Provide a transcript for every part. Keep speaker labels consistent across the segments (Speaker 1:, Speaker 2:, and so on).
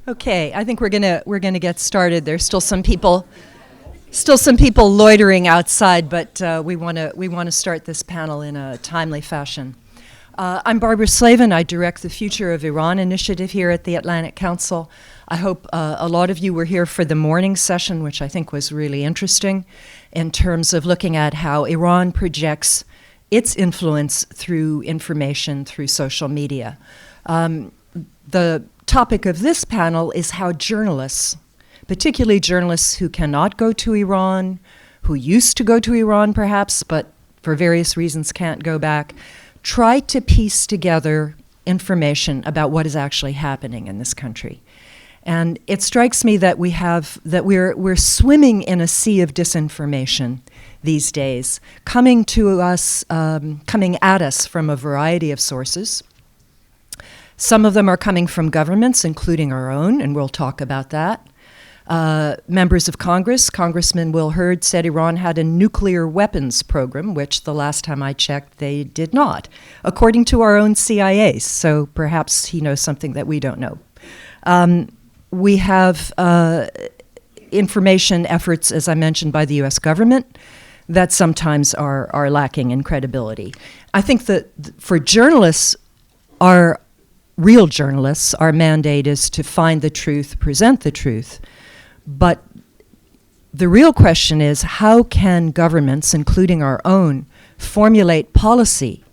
Speaker 1: Okay, I think we're gonna get started. There's still some people loitering outside, but we want to start this panel in a timely fashion. I'm Barbara Slavin. I direct the Future of Iran initiative here at the Atlantic Council. I hope a lot of you were here for the morning session, which I think was really interesting in terms of looking at how Iran projects its influence through information, through social media. The topic of this panel is how journalists, particularly journalists who cannot go to Iran, who used to go to Iran perhaps, but for various reasons can't go back, try to piece together information about what is actually happening in this country. And it strikes me that we're swimming in a sea of disinformation these days, coming at us from a variety of sources. Some of them are coming from governments, including our own, and we'll talk about that. Members of Congress, Congressman Will Hurd said Iran had a nuclear weapons program, which the last time I checked, they did not, according to our own CIA. So perhaps he knows something that we don't know. We have information efforts, as I mentioned, by the U.S. government that sometimes are lacking in credibility. I think that for journalists, real journalists, our mandate is to find the truth, present the truth. But the real question is, how can governments, including our own, formulate policy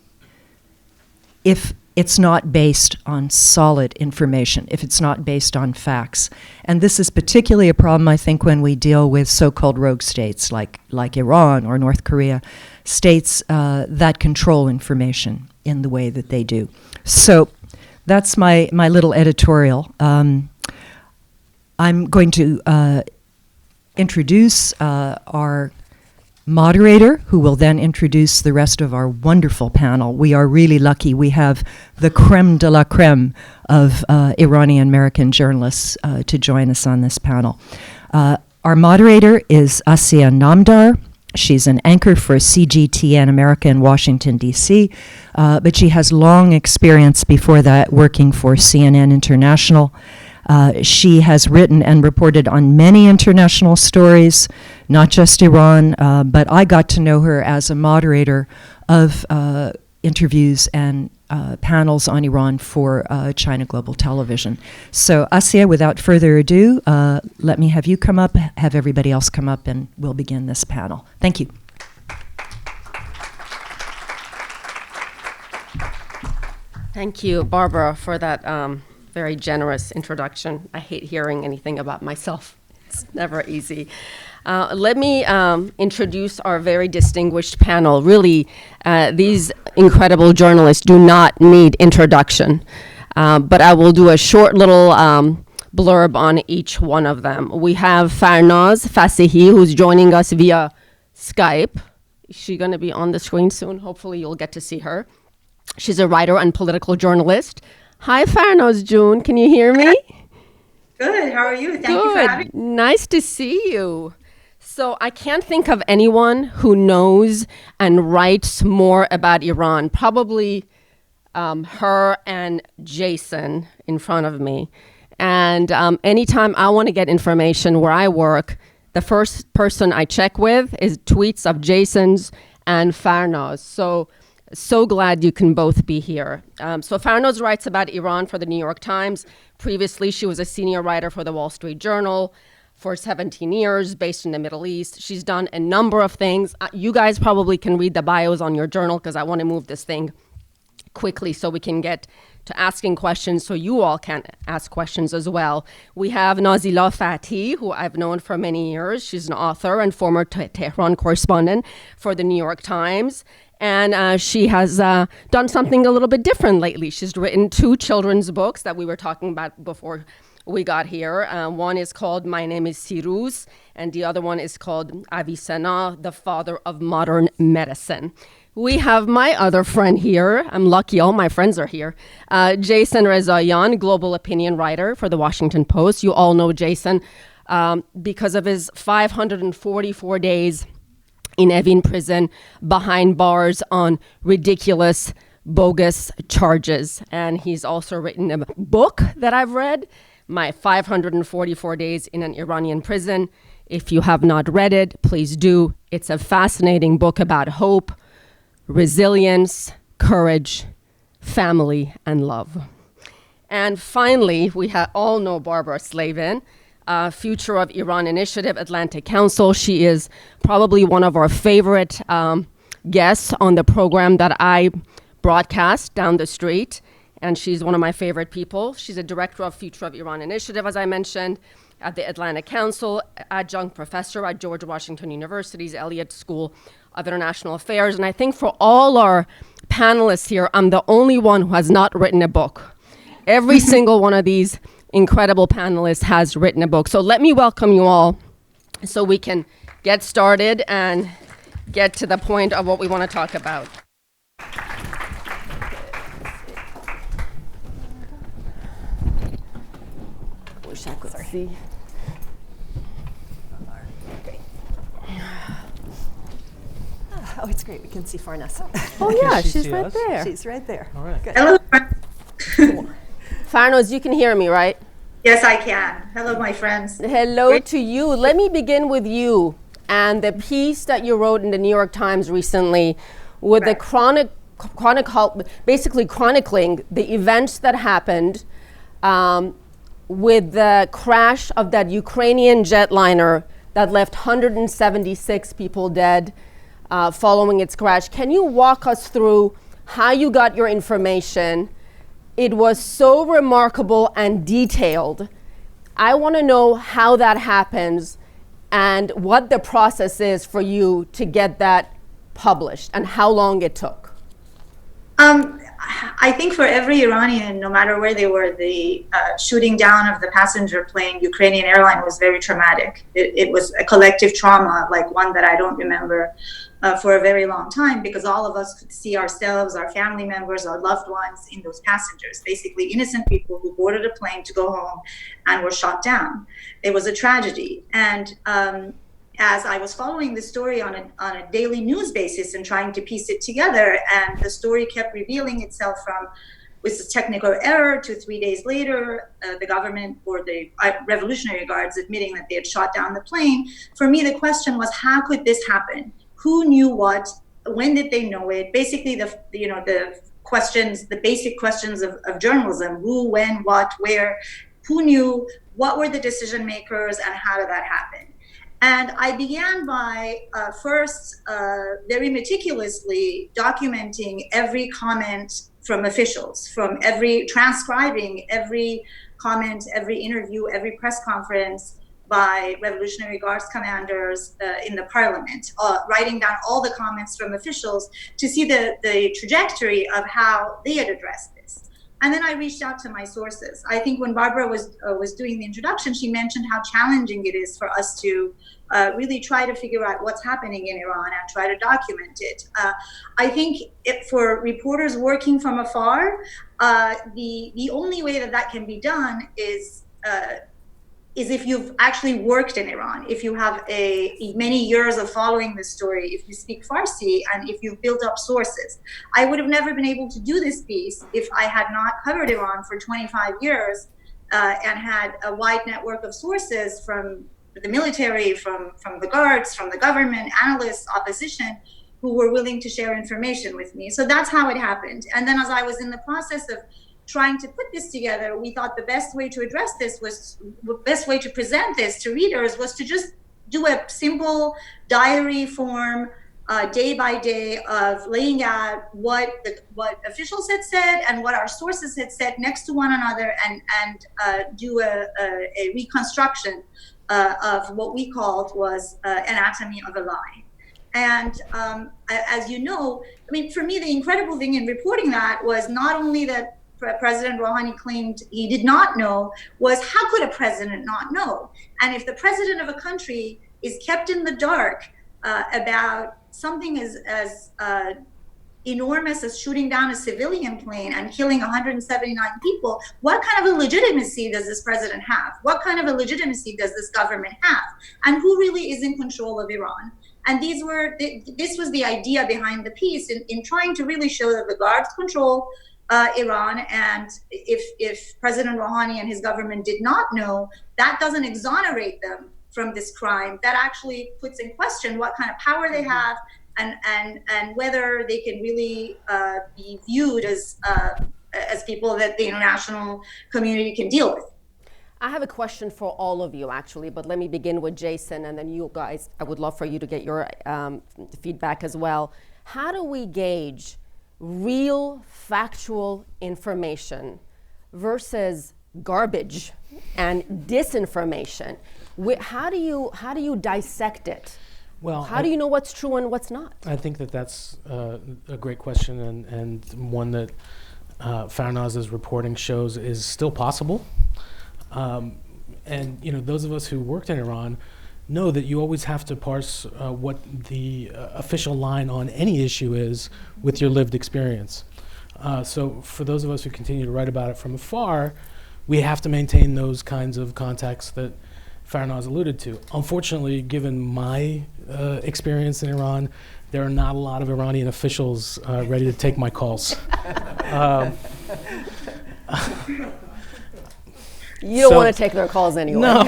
Speaker 1: if it's not based on solid information, if it's not based on facts? And this is particularly a problem, I think, when we deal with so-called rogue states like Iran or North Korea, states that control information in the way that they do. So that's my little editorial. I'm going to introduce our moderator, who will then introduce the rest of our wonderful panel. We are really lucky. We have the creme de la creme of Iranian-American journalists to join us on this panel. Our moderator is Asieh Namdar. She's an anchor for CGTN America in Washington, D.C., but she has long experience before that working for CNN International. She has written and reported on many international stories, not just Iran, but I got to know her as a moderator of interviews and panels on Iran for China Global Television. So Asieh, without further ado, let me have you come up, have everybody else come up, and we'll begin this panel. Thank you.
Speaker 2: Thank you, Barbara, for that very generous introduction. I hate hearing anything about myself. It's never easy. Let me introduce our very distinguished panel. Really, these incredible journalists do not need introduction, but I will do a short little blurb on each one of them. We have Farnaz Fassihi, who's joining us via Skype. Is she going to be on the screen soon? Hopefully you'll get to see her. She's a writer and political journalist. Hi, Farnaz June. Can you hear me?
Speaker 3: Good. How are you? Thank you for having me.
Speaker 2: Nice to see you. So I can't think of anyone who knows and writes more about Iran. Probably her and Jason in front of me. And anytime I want to get information where I work, the first person I check with is tweets of Jason's and Farnaz. So glad you can both be here. So Farnaz writes about Iran for the New York Times. Previously, she was a senior writer for the Wall Street Journal for 17 years, based in the Middle East. She's done a number of things. You guys probably can read the bios on your journal, because I want to move this thing quickly so we can get to asking questions, so you all can ask questions as well. We have Nazila Fathi, who I've known for many years. She's an author and former Tehran correspondent for the New York Times. And she has done something a little bit different lately. She's written 2 children's books that we were talking about before we got here. One is called My Name is Siruz, and the other one is called Avicenna, the Father of Modern Medicine. We have my other friend here. I'm lucky all my friends are here. Jason Rezaian, global opinion writer for the Washington Post. You all know Jason because of his 544 days in Evin prison behind bars on ridiculous, bogus charges. And he's also written a book that I've read, My 544 Days in an Iranian Prison. If you have not read it, please do. It's a fascinating book about hope, resilience, courage, family, and love. And finally, we all know Barbara Slavin, Future of Iran Initiative, Atlantic Council. She is probably one of our favorite guests on the program that I broadcast down the street. And she's one of my favorite people. She's a director of Future of Iran Initiative, as I mentioned, at the Atlantic Council, adjunct professor at George Washington University's Elliott School of International Affairs. And I think for all our panelists here, I'm the only one who has not written a book. Every single one of these incredible panelists has written a book. So let me welcome you all so we can get started and get to the point of what we want to talk about. Wish I could see.
Speaker 4: Oh, it's great. We can see Farnaz.
Speaker 2: Oh, yeah, she's right there.
Speaker 4: She's right there.
Speaker 5: All right.
Speaker 4: Good.
Speaker 3: Hello.
Speaker 2: Farnaz, you can hear me, right?
Speaker 3: Yes, I can. Hello, my friends.
Speaker 2: Hello to you. Let me begin with you and the piece that you wrote in the New York Times recently with the basically chronicling the events that happened with the crash of that Ukrainian jetliner that left 176 people dead following its crash. Can you walk us through how you got your information? It was so remarkable and detailed. I want to know how that happens and what the process is for you to get that published and how long it took.
Speaker 3: I think for every Iranian, no matter where they were, the shooting down of the passenger plane, Ukrainian airline, was very traumatic. It was a collective trauma, like one that I don't remember for a very long time, because all of us could see ourselves, our family members, our loved ones in those passengers, basically innocent people who boarded a plane to go home and were shot down. It was a tragedy. And as I was following the story on a daily news basis and trying to piece it together, and the story kept revealing itself from with a technical error to 3 days later, the government or the Revolutionary Guards admitting that they had shot down the plane. For me, the question was, how could this happen? Who knew what? When did they know it? Basically, the questions, the basic questions of journalism: who, when, what, where, who knew, what were the decision makers, and how did that happen? And I began by first very meticulously documenting every comment from officials, transcribing every comment, every interview, every press conference by Revolutionary Guards commanders in the parliament, writing down all the comments from officials to see the trajectory of how they had addressed this. And then I reached out to my sources. I think when Barbara was doing the introduction, she mentioned how challenging it is for us to really try to figure out what's happening in Iran and try to document it. I think for reporters working from afar, the only way that can be done is if you've actually worked in Iran, if you have many years of following this story, if you speak Farsi, and if you've built up sources. I would have never been able to do this piece if I had not covered Iran for 25 years and had a wide network of sources from the military, from the guards, from the government, analysts, opposition, who were willing to share information with me. So that's how it happened. And then as I was in the process of trying to put this together, we thought the best way to address this best way to present this to readers was to just do a simple diary form, day by day, of laying out what officials had said and what our sources had said next to one another, and do a reconstruction of what we called was anatomy of a lie. And as you know, I mean, for me, the incredible thing in reporting that was not only that President Rouhani claimed he did not know, was how could a president not know? And if the president of a country is kept in the dark about something as enormous as shooting down a civilian plane and killing 179 people, what kind of a legitimacy does this president have? What kind of a legitimacy does this government have? And who really is in control of Iran? And this was the idea behind the piece in trying to really show that the guards control Iran, and if President Rouhani and his government did not know, that doesn't exonerate them from this crime. That actually puts in question what kind of power they have, and whether they can really be viewed as people that the international community can deal with.
Speaker 2: I have a question for all of you, actually, but let me begin with Jason, and then you guys, I would love for you to get your feedback as well. How do we gauge real, factual information versus garbage and disinformation? How do you dissect it?
Speaker 5: Well,
Speaker 2: how do you know what's true and what's not?
Speaker 5: I think that's a great question, and one that Farnaz's reporting shows is still possible. And those of us who worked in Iran know that you always have to parse what the official line on any issue is with your lived experience. So for those of us who continue to write about it from afar, we have to maintain those kinds of contacts that Farnaz alluded to. Unfortunately, given my experience in Iran, there are not a lot of Iranian officials ready to take my calls.
Speaker 2: You don't want to take their calls anyway.
Speaker 5: No.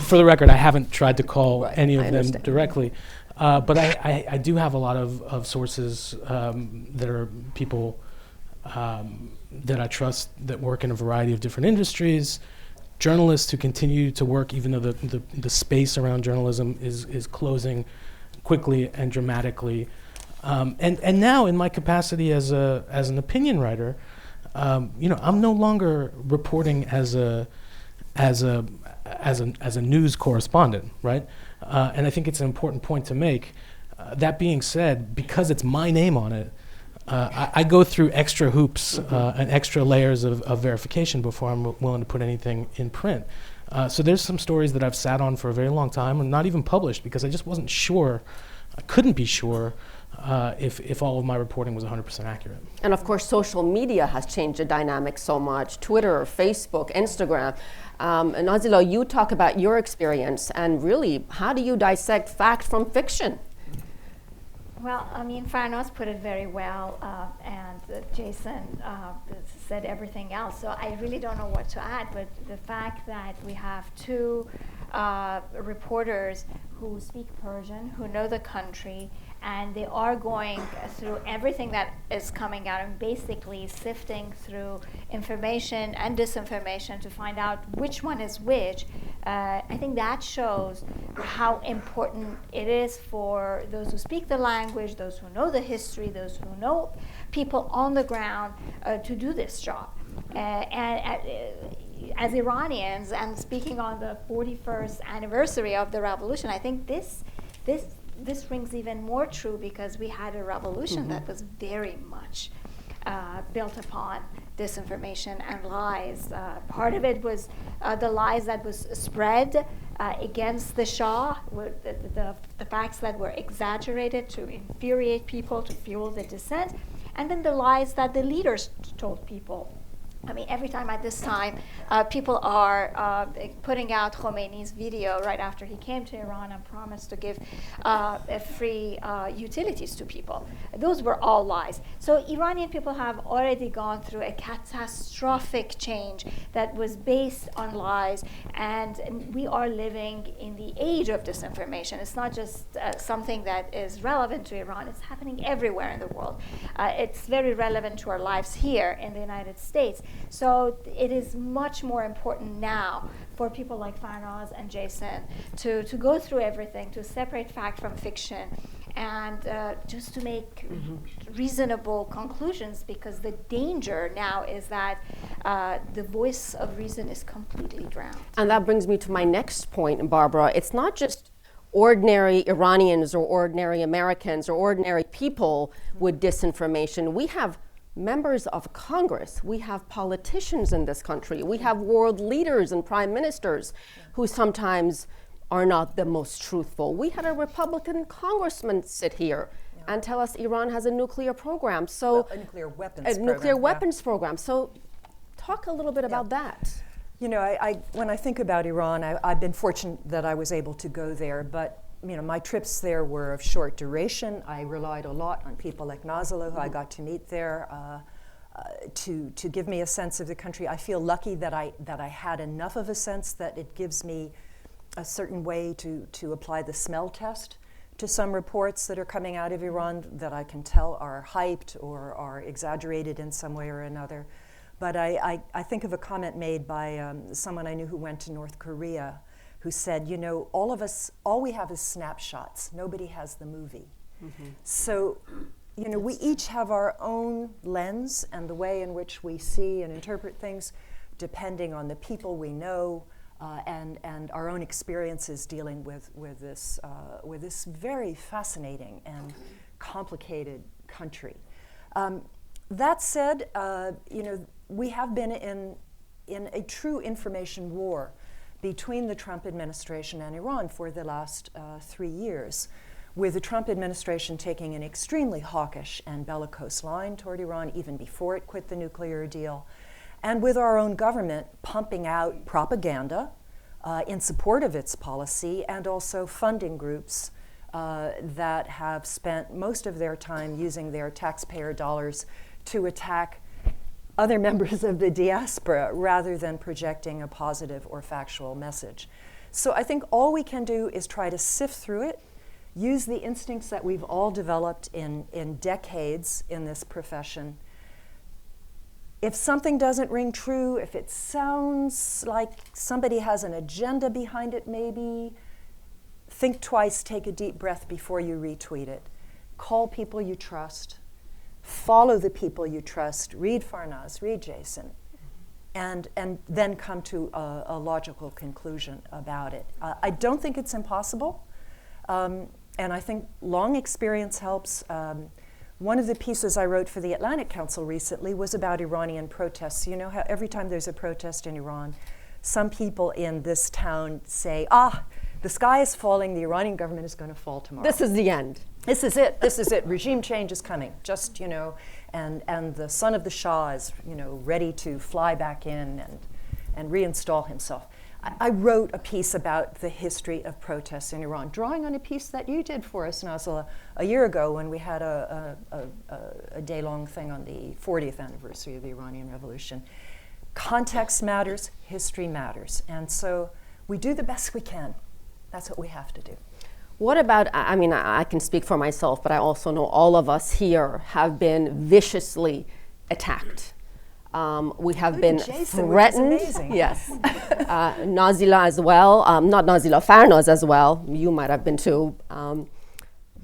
Speaker 5: For the record, I haven't tried to call any of them directly. But I do have a lot of sources that are people that I trust that work in a variety of different industries, journalists who continue to work even though the space around journalism is closing quickly and dramatically. And now in my capacity as an opinion writer, I'm no longer reporting as a news correspondent, right? And I think it's an important point to make. That being said, because it's my name on it, I go through extra hoops and extra layers of verification before I'm willing to put anything in print. So there's some stories that I've sat on for a very long time and not even published because I just wasn't sure, I couldn't be sure if all of my reporting was 100% accurate.
Speaker 2: And of course, social media has changed the dynamic so much. Twitter, Facebook, Instagram. And Nazila, you talk about your experience and really, how do you dissect fact from fiction?
Speaker 6: Well, I mean, Farnaz put it very well, and Jason said everything else. So I really don't know what to add, but the fact that we have two reporters who speak Persian, who know the country, and they are going through everything that is coming out and basically sifting through information and disinformation to find out which one is which. I think that shows how important it is for those who speak the language, those who know the history, those who know people on the ground to do this job. As Iranians, and speaking on the 41st anniversary of the revolution, I think this rings even more true because we had a revolution that was very much built upon disinformation and lies. Part of it was the lies that was spread against the Shah, the facts that were exaggerated to infuriate people, to fuel the dissent, and then the lies that the leaders told people. I mean, every time at this time, people are putting out Khomeini's video right after he came to Iran and promised to give free utilities to people. Those were all lies. So Iranian people have already gone through a catastrophic change that was based on lies, and we are living in the age of disinformation. It's not just something that is relevant to Iran, it's happening everywhere in the world. It's very relevant to our lives here in the United States. So it is much more important now for people like Farnaz and Jason to go through everything, to separate fact from fiction, and just to make reasonable conclusions, because the danger now is that the voice of reason is completely drowned.
Speaker 2: And that brings me to my next point, Barbara. It's not just ordinary Iranians or ordinary Americans or ordinary people with disinformation. We have members of Congress, we have politicians in this country, we have world leaders and prime ministers who sometimes are not the most truthful. We had a Republican congressman sit here and tell us Iran has a nuclear program. So
Speaker 4: a nuclear weapons
Speaker 2: a
Speaker 4: program.
Speaker 2: nuclear weapons program. So talk a little bit about that.
Speaker 1: You know, when I think about Iran, I've been fortunate that I was able to go there, but my trips there were of short duration. I relied a lot on people like Nazila, who I got to meet there, to give me a sense of the country. I feel lucky that I had enough of a sense that it gives me a certain way to apply the smell test to some reports that are coming out of Iran that I can tell are hyped or are exaggerated in some way or another. But I think of a comment made by someone I knew who went to North Korea, who said, all of us, all we have is snapshots. Nobody has the movie. Mm-hmm. So, we each have our own lens and the way in which we see and interpret things, depending on the people we know and our own experiences dealing with this very fascinating and complicated country. That said, we have been in a true information war between the Trump administration and Iran for the last 3 years, with the Trump administration taking an extremely hawkish and bellicose line toward Iran even before it quit the nuclear deal, and with our own government pumping out propaganda in support of its policy and also funding groups that have spent most of their time using their taxpayer dollars to attack other members of the diaspora rather than projecting a positive or factual message. So I think all we can do is try to sift through it, use the instincts that we've all developed in decades in this profession. If something doesn't ring true, if it sounds like somebody has an agenda behind it maybe, think twice, take a deep breath before you retweet it. Call people you trust. Follow the people you trust. Read Farnaz, read Jason, and then come to a logical conclusion about it. I don't think it's impossible, and I think long experience helps. One of the pieces I wrote for the Atlantic Council recently was about Iranian protests. You know how every time there's a protest in Iran, some people in this town say, the sky is falling, the Iranian government is going to fall tomorrow.
Speaker 2: This is the end.
Speaker 1: This is it. Regime change is coming. Just, and the son of the Shah is, ready to fly back in and reinstall himself. I wrote a piece about the history of protests in Iran, drawing on a piece that you did for us, Nazila, a year ago when we had a day-long thing on the 40th anniversary of the Iranian Revolution. Context matters, history matters, and so we do the best we can. That's what we have to do.
Speaker 2: What about, I can speak for myself, but I also know all of us here have been viciously attacked. We have been
Speaker 1: Jason,
Speaker 2: threatened.
Speaker 1: which is amazing.
Speaker 2: Yes. Nazila as well, not Nazila, Farnaz as well. You might have been too.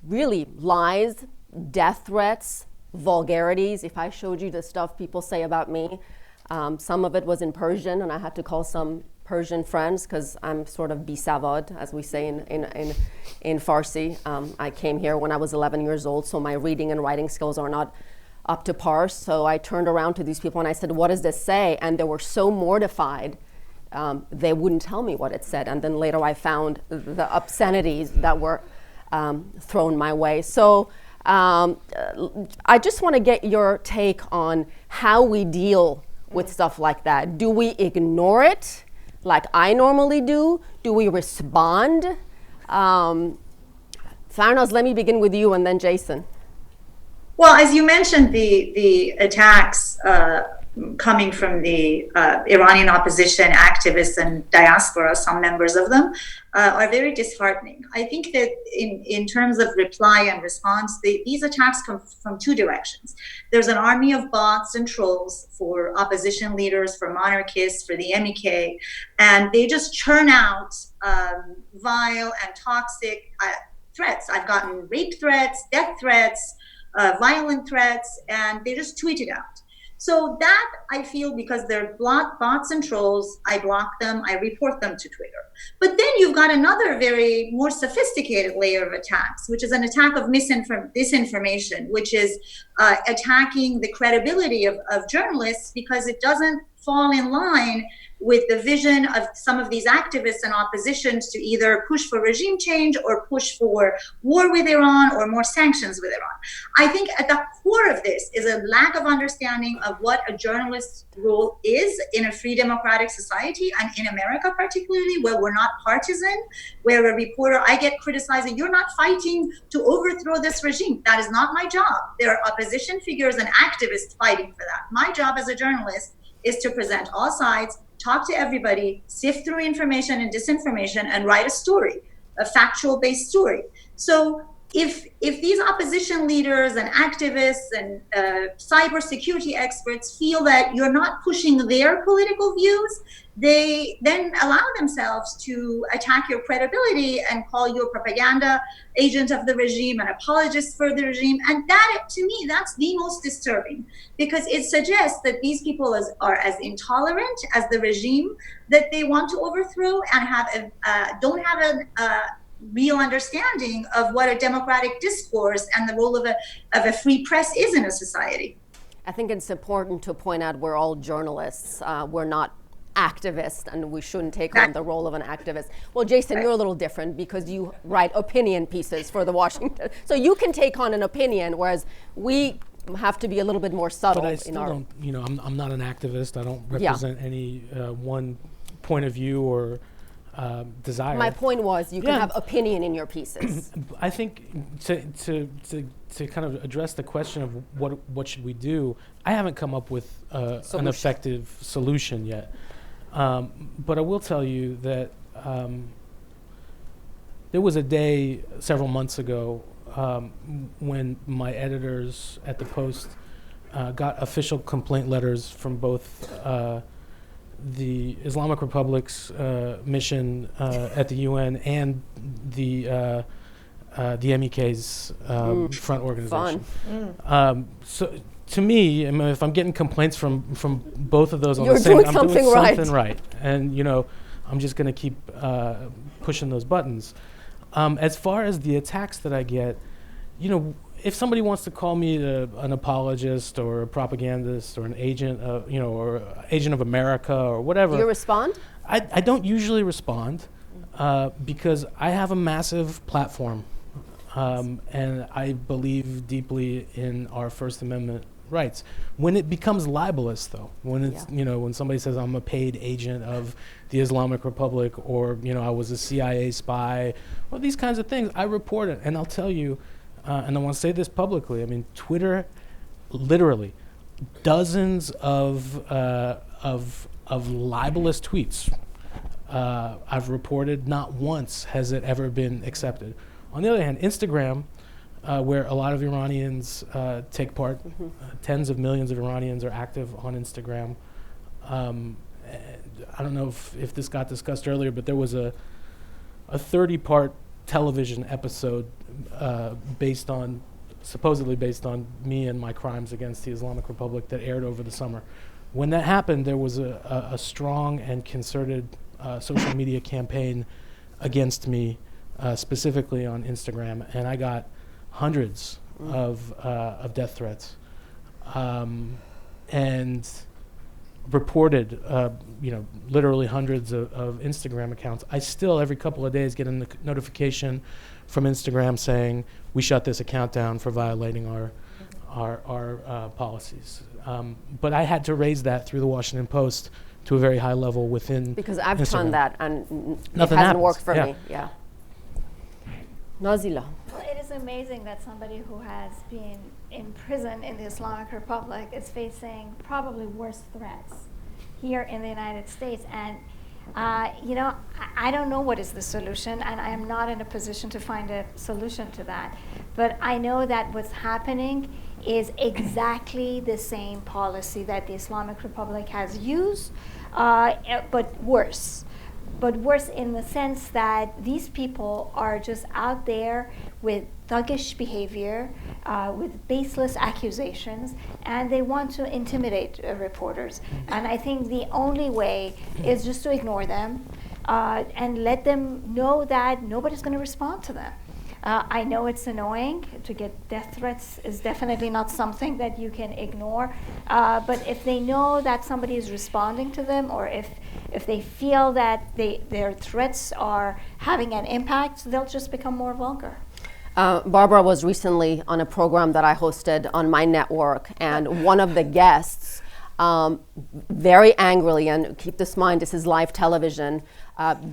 Speaker 2: Really, lies, death threats, vulgarities. If I showed you the stuff people say about me, some of it was in Persian, and I had to call some Persian friends because I'm sort of bisavad, as we say in Farsi. I came here when I was 11 years old, so my reading and writing skills are not up to par. So I turned around to these people and I said, "What does this say?" And they were so mortified, they wouldn't tell me what it said. And then later I found the obscenities that were thrown my way. So I just want to get your take on how we deal with stuff like that. Do we ignore it, like I normally do? Do we respond? Farnaz, let me begin with you and then Jason.
Speaker 3: Well, as you mentioned, the attacks coming from the Iranian opposition activists and diaspora, some members of them, are very disheartening. I think that in terms of reply and response, these attacks come from two directions. There's an army of bots and trolls for opposition leaders, for monarchists, for the MEK, and they just churn out vile and toxic threats. I've gotten rape threats, death threats, violent threats, and they just tweet it out. So that I feel, because they're bots and trolls, I block them, I report them to Twitter. But then you've got another very more sophisticated layer of attacks, which is an attack of disinformation, which is attacking the credibility of journalists because it doesn't fall in line with the vision of some of these activists and oppositions to either push for regime change or push for war with Iran or more sanctions with Iran. I think at the core of this is a lack of understanding of what a journalist's role is in a free democratic society, and in America particularly, where we're not partisan, where a reporter, I get criticizing, you're not fighting to overthrow this regime. That is not my job. There are opposition figures and activists fighting for that. My job as a journalist is to present all sides, talk to everybody, sift through information and disinformation, and write a story, a factual-based story. So if these opposition leaders and activists and cybersecurity experts feel that you're not pushing their political views, they then allow themselves to attack your credibility and call you a propaganda agent of the regime, an apologist for the regime. And that, to me, that's the most disturbing, because it suggests that these people are as intolerant as the regime that they want to overthrow, and don't have a real understanding of what a democratic discourse and the role of a free press is in a society.
Speaker 2: I think it's important to point out we're all journalists. We're not activists, and we shouldn't take on the role of an activist. Well, Jason, you're a little different because you write opinion pieces for the Washington. So you can take on an opinion, whereas we have to be a little bit more subtle.
Speaker 5: But I still don't, I'm not an activist. I don't represent any one point of view or desire.
Speaker 2: My point was you can have opinion in your pieces.
Speaker 5: I think to kind of address the question of what should we do, I haven't come up with an effective solution yet. But I will tell you that there was a day several months ago when my editors at the Post got official complaint letters from both the Islamic Republic's mission at the UN and the MEK's front organization. So to me, I mean, if I'm getting complaints from both of those on the same, I'm doing something right. And I'm just going to keep pushing those buttons. As far as the attacks that I get, if somebody wants to call me an apologist or a propagandist or an agent, or agent of America or whatever,
Speaker 2: do you respond?
Speaker 5: I don't usually respond because I have a massive platform, and I believe deeply in our First Amendment rights. When it becomes libelous, though, when it's when somebody says I'm a paid agent of the Islamic Republic, or I was a CIA spy, or these kinds of things, I report it, and I'll tell you. And I want to say this publicly. I mean, Twitter, literally, dozens of libelous tweets I've reported. Not once has it ever been accepted. On the other hand, Instagram, where a lot of Iranians take part, tens of millions of Iranians are active on Instagram. I don't know if this got discussed earlier, but there was a 30-part television episode supposedly based on me and my crimes against the Islamic Republic that aired over the summer. When that happened, there was a strong and concerted social media campaign against me, specifically on Instagram, and I got hundreds of death threats, and reported, literally hundreds of Instagram accounts. I still, every couple of days, get a notification from Instagram saying, we shut this account down for violating our policies. But I had to raise that through the Washington Post to a very high level within
Speaker 2: Because I've
Speaker 5: Instagram.
Speaker 2: done that, and
Speaker 5: Nothing
Speaker 2: it hasn't
Speaker 5: happens.
Speaker 2: worked for me. Yeah. Nazila.
Speaker 6: Well, it is amazing that somebody who has been in prison in the Islamic Republic is facing probably worse threats here in the United States. And, I don't know what is the solution, and I am not in a position to find a solution to that. But I know that what's happening is exactly the same policy that the Islamic Republic has used, but worse. But worse in the sense that these people are just out there with thuggish behavior, with baseless accusations, and they want to intimidate reporters. And I think the only way is just to ignore them and let them know that nobody's going to respond to them. I know it's annoying. To get death threats is definitely not something that you can ignore. But if they know that somebody is responding to them, or if if they feel that their threats are having an impact, they'll just become more vulgar.
Speaker 2: Barbara was recently on a program that I hosted on my network, and one of the guests very angrily, and keep this in mind, this is live television,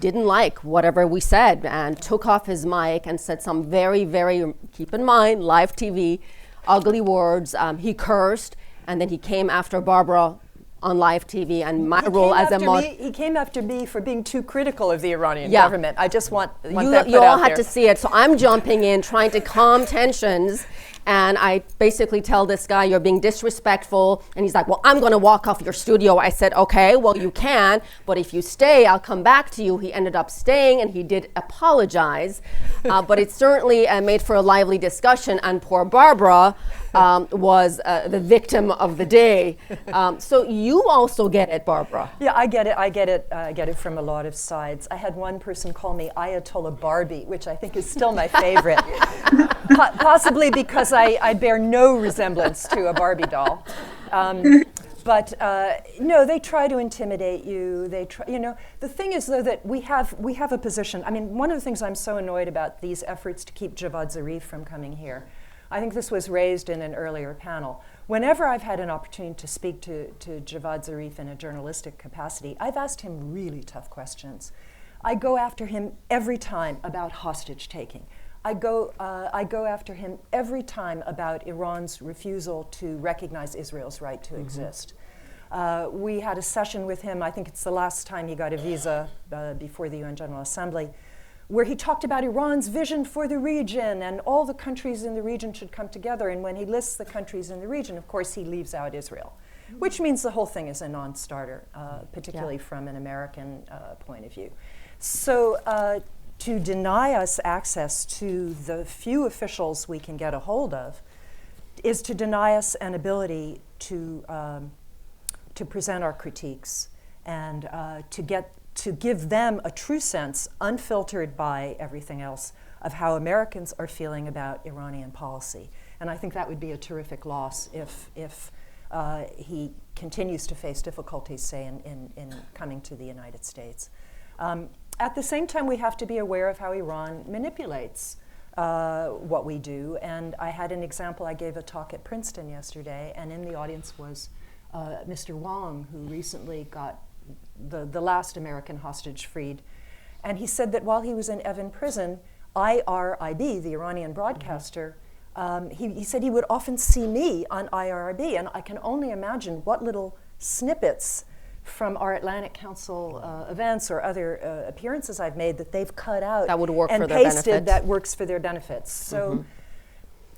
Speaker 2: didn't like whatever we said and took off his mic and said some very, very, keep in mind, live TV, ugly words. He cursed, and then he came after Barbara on live TV, and my role as a
Speaker 4: he came after me for being too critical of the Iranian government. I just want that put
Speaker 2: you all
Speaker 4: out
Speaker 2: had
Speaker 4: there.
Speaker 2: to see it, so I'm jumping in, trying to calm tensions, and I basically tell this guy, you're being disrespectful, and he's like, well, I'm going to walk off your studio. I said, okay, well, you can, but if you stay, I'll come back to you. He ended up staying, and he did apologize, but it certainly made for a lively discussion, and poor Barbara was the victim of the day. So you also get it, Barbara.
Speaker 4: Yeah, I get it. I get it from a lot of sides. I had one person call me Ayatollah Barbie, which I think is still my favorite. Possibly because I bear no resemblance to a Barbie doll. But no, they try to intimidate you. They try, the thing is though that we have a position. I mean, one of the things I'm so annoyed about these efforts to keep Javad Zarif from coming here, I think this was raised in an earlier panel. Whenever I've had an opportunity to speak to Javad Zarif in a journalistic capacity, I've asked him really tough questions. I go after him every time about hostage taking. I go after him every time about Iran's refusal to recognize Israel's right to exist. We had a session with him, I think it's the last time he got a visa before the UN General Assembly, where he talked about Iran's vision for the region and all the countries in the region should come together. And when he lists the countries in the region, of course, he leaves out Israel, which means the whole thing is a non-starter, particularly from an American point of view. So to deny us access to the few officials we can get a hold of is to deny us an ability to present our critiques and to give them a true sense, unfiltered by everything else, of how Americans are feeling about Iranian policy. And I think that would be a terrific loss if he continues to face difficulties, say, in coming to the United States. At the same time, we have to be aware of how Iran manipulates what we do. And I had an example. I gave a talk at Princeton yesterday, and in the audience was Mr. Wong, who recently got the last American hostage freed. And he said that while he was in Evin prison, IRIB, the Iranian broadcaster, he said he would often see me on IRIB, and I can only imagine what little snippets from our Atlantic Council events or other appearances I've made that they've cut out
Speaker 2: that would work
Speaker 4: and
Speaker 2: for their
Speaker 4: pasted
Speaker 2: benefit.
Speaker 4: that works for their benefits. So,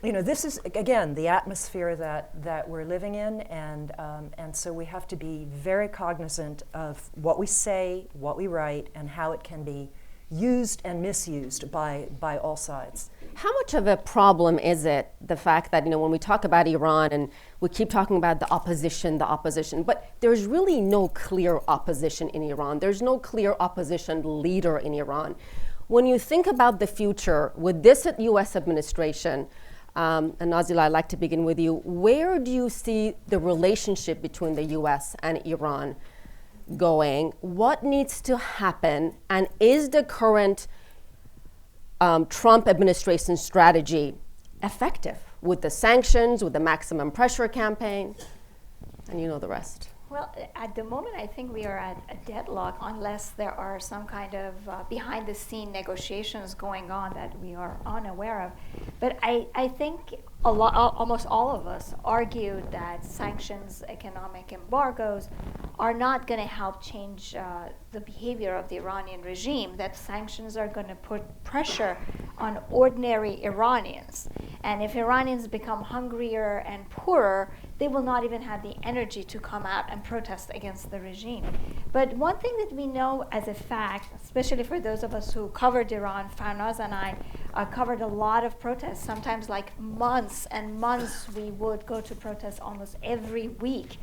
Speaker 4: this is, again, the atmosphere that we're living in, and so we have to be very cognizant of what we say, what we write, and how it can be used and misused by all sides.
Speaker 2: How much of a problem is it, the fact that, when we talk about Iran and we keep talking about the opposition, but there's really no clear opposition in Iran. There's no clear opposition leader in Iran. When you think about the future with this U.S. administration, and Nazila, I'd like to begin with you, where do you see the relationship between the U.S. and Iran going? What needs to happen? And is the current Trump administration strategy effective with the sanctions, with the maximum pressure campaign? And you know the rest.
Speaker 6: Well, at the moment, I think we are at a deadlock unless there are some kind of behind-the-scene negotiations going on that we are unaware of. But I think almost all of us argued that sanctions, economic embargoes, are not going to help change the behavior of the Iranian regime, that sanctions are going to put pressure on ordinary Iranians. And if Iranians become hungrier and poorer, they will not even have the energy to come out and protest against the regime. But one thing that we know as a fact, especially for those of us who covered Iran, Farnaz and I covered a lot of protests, sometimes like months and months we would go to protests almost every week.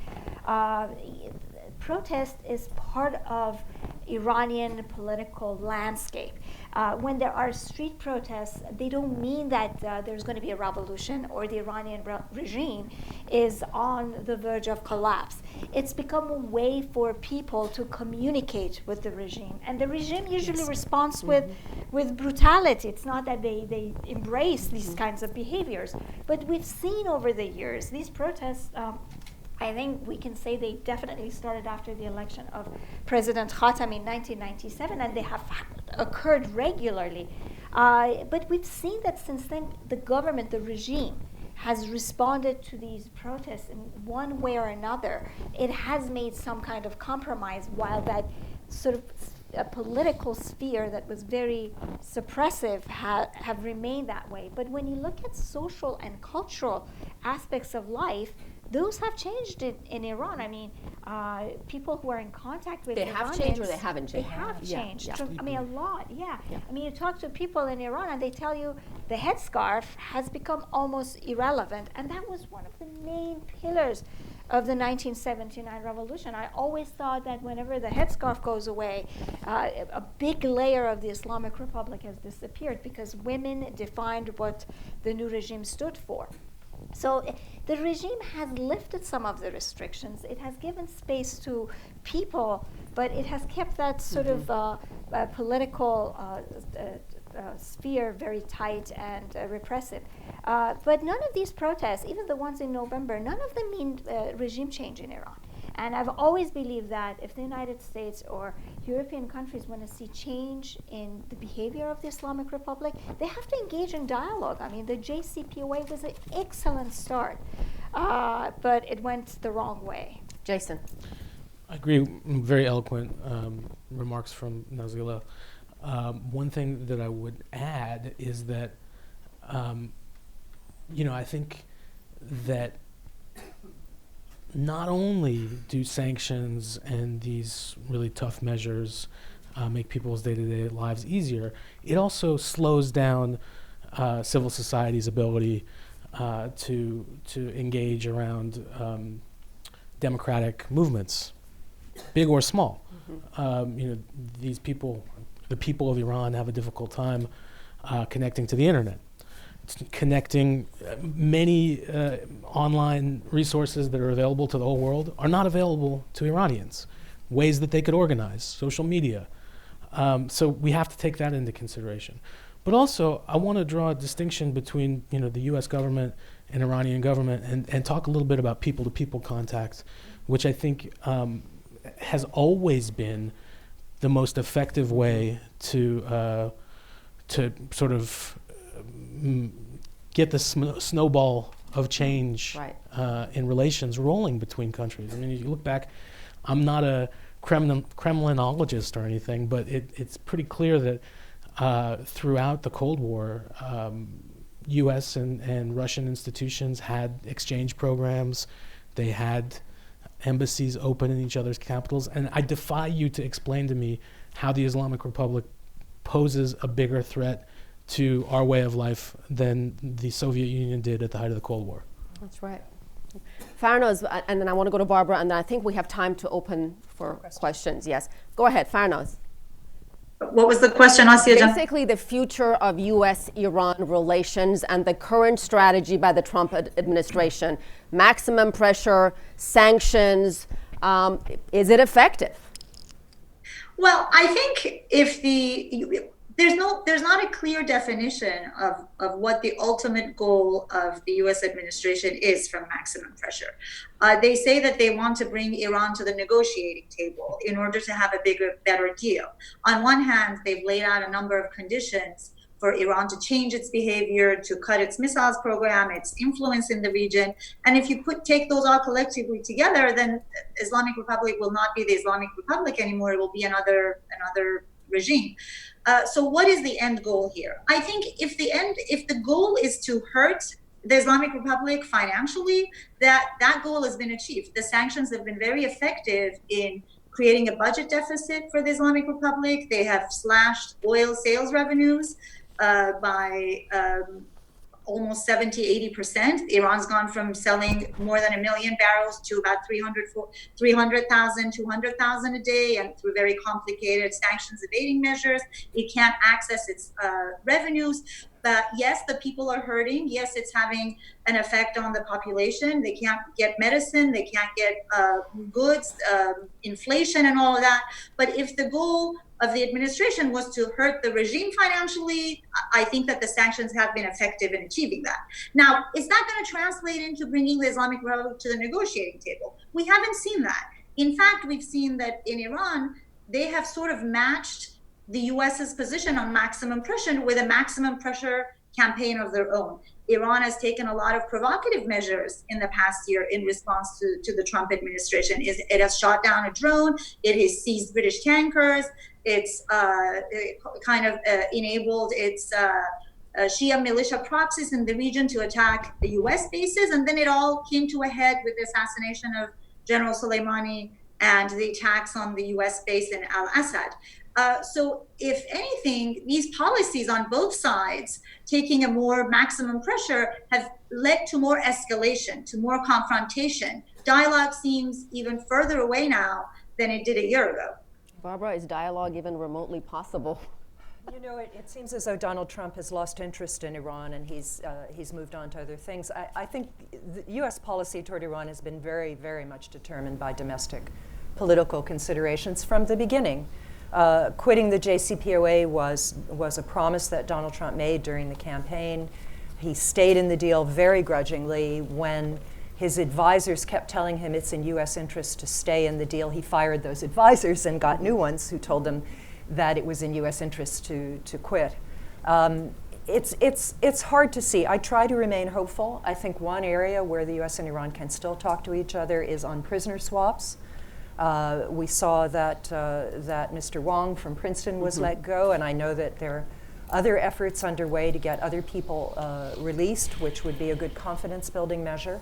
Speaker 6: Protest is part of Iranian political landscape. When there are street protests, they don't mean that there's going to be a revolution or the Iranian regime is on the verge of collapse. It's become a way for people to communicate with the regime. And the regime usually responds with brutality. It's not that they embrace these kinds of behaviors. But we've seen over the years, these protests, I think we can say they definitely started after the election of President Khatami in 1997, and they have occurred regularly. But we've seen that since then, the government, the regime, has responded to these protests in one way or another. It has made some kind of compromise, while that sort of a political sphere that was very suppressive have remained that way. But when you look at social and cultural aspects of life, those have changed in Iran. I mean, people who are in contact with
Speaker 2: They have changed or they haven't changed?
Speaker 6: They have changed.
Speaker 2: Yeah.
Speaker 6: So, I mean, a lot, yeah. I mean, you talk to people in Iran and they tell you the headscarf has become almost irrelevant. And that was one of the main pillars of the 1979 revolution. I always thought that whenever the headscarf goes away, a big layer of the Islamic Republic has disappeared because women defined what the new regime stood for. So the regime has lifted some of the restrictions. It has given space to people, but it has kept that sort of political sphere very tight and repressive. But none of these protests, even the ones in November, none of them mean regime change in Iran. And I've always believed that if the United States or European countries want to see change in the behavior of the Islamic Republic, they have to engage in dialogue. I mean, the JCPOA was an excellent start, but it went the wrong way.
Speaker 2: Jason.
Speaker 5: I agree. Very eloquent remarks from Nazila. One thing that I would add is that, I think that not only do sanctions and these really tough measures make people's day-to-day lives easier, it also slows down civil society's ability to engage around democratic movements, big or small. These people, the people of Iran, have a difficult time connecting to the internet. Connecting many online resources that are available to the whole world are not available to Iranians. Ways that they could organize, social media. So we have to take that into consideration. But also, I want to draw a distinction between the U.S. government and Iranian government, and talk a little bit about people-to-people contact, which I think has always been the most effective way to sort of get the snowball of change in relations rolling between countries. I mean, if you look back, I'm not a Kremlinologist or anything, but it's pretty clear that throughout the Cold War, U.S. and Russian institutions had exchange programs. They had embassies open in each other's capitals. And I defy you to explain to me how the Islamic Republic poses a bigger threat to our way of life than the Soviet Union did at the height of the Cold War.
Speaker 2: That's right. Farnaz, and then I want to go to Barbara, and then I think we have time to open for questions. Yes. Go ahead, Farnaz.
Speaker 3: What was the question, Asieh?
Speaker 2: Basically, the future of U.S.-Iran relations and the current strategy by the Trump administration. Maximum pressure, sanctions. Is it effective?
Speaker 3: Well, I think there's not a clear definition of what the ultimate goal of the U.S. administration is from maximum pressure. They say that they want to bring Iran to the negotiating table in order to have a bigger, better deal. On one hand, they've laid out a number of conditions for Iran to change its behavior, to cut its missiles program, its influence in the region. And if you take those all collectively together, then Islamic Republic will not be the Islamic Republic anymore. It will be another regime. So what is the end goal here? I think if the goal is to hurt the Islamic Republic financially, that goal has been achieved. The sanctions have been very effective in creating a budget deficit for the Islamic Republic. They have slashed oil sales revenues by almost 70-80%. Iran's gone from selling more than 1 million barrels to about 300,000, 200,000 a day, and through very complicated sanctions evading measures, it can't access its revenues. But yes, the people are hurting. Yes, it's having an effect on the population. They can't get medicine. They can't get goods, inflation and all of that. But if the goal of the administration was to hurt the regime financially, I think that the sanctions have been effective in achieving that. Now, is that going to translate into bringing the Islamic Republic to the negotiating table? We haven't seen that. In fact, we've seen that in Iran, they have sort of matched the US's position on maximum pressure with a maximum pressure campaign of their own. Iran has taken a lot of provocative measures in the past year in response to the Trump administration. It has shot down a drone, it has seized British tankers, it's enabled its Shia militia proxies in the region to attack the US bases, and then it all came to a head with the assassination of General Soleimani and the attacks on the US base in Al-Assad. So if anything, these policies on both sides, taking a more maximum pressure, have led to more escalation, to more confrontation. Dialogue seems even further away now than it did a year ago.
Speaker 2: Barbara, is dialogue even remotely possible?
Speaker 4: You know, it seems as though Donald Trump has lost interest in Iran, and he's moved on to other things. I think the U.S. policy toward Iran has been very, very much determined by domestic political considerations from the beginning. Quitting the JCPOA was a promise that Donald Trump made during the campaign. He stayed in the deal very grudgingly. When his advisors kept telling him it's in U.S. interest to stay in the deal, he fired those advisors and got new ones who told him that it was in U.S. interest to quit. It's hard to see. I try to remain hopeful. I think one area where the U.S. and Iran can still talk to each other is on prisoner swaps. We saw that Mr. Wong from Princeton was let go, and I know that there are other efforts underway to get other people released, which would be a good confidence-building measure.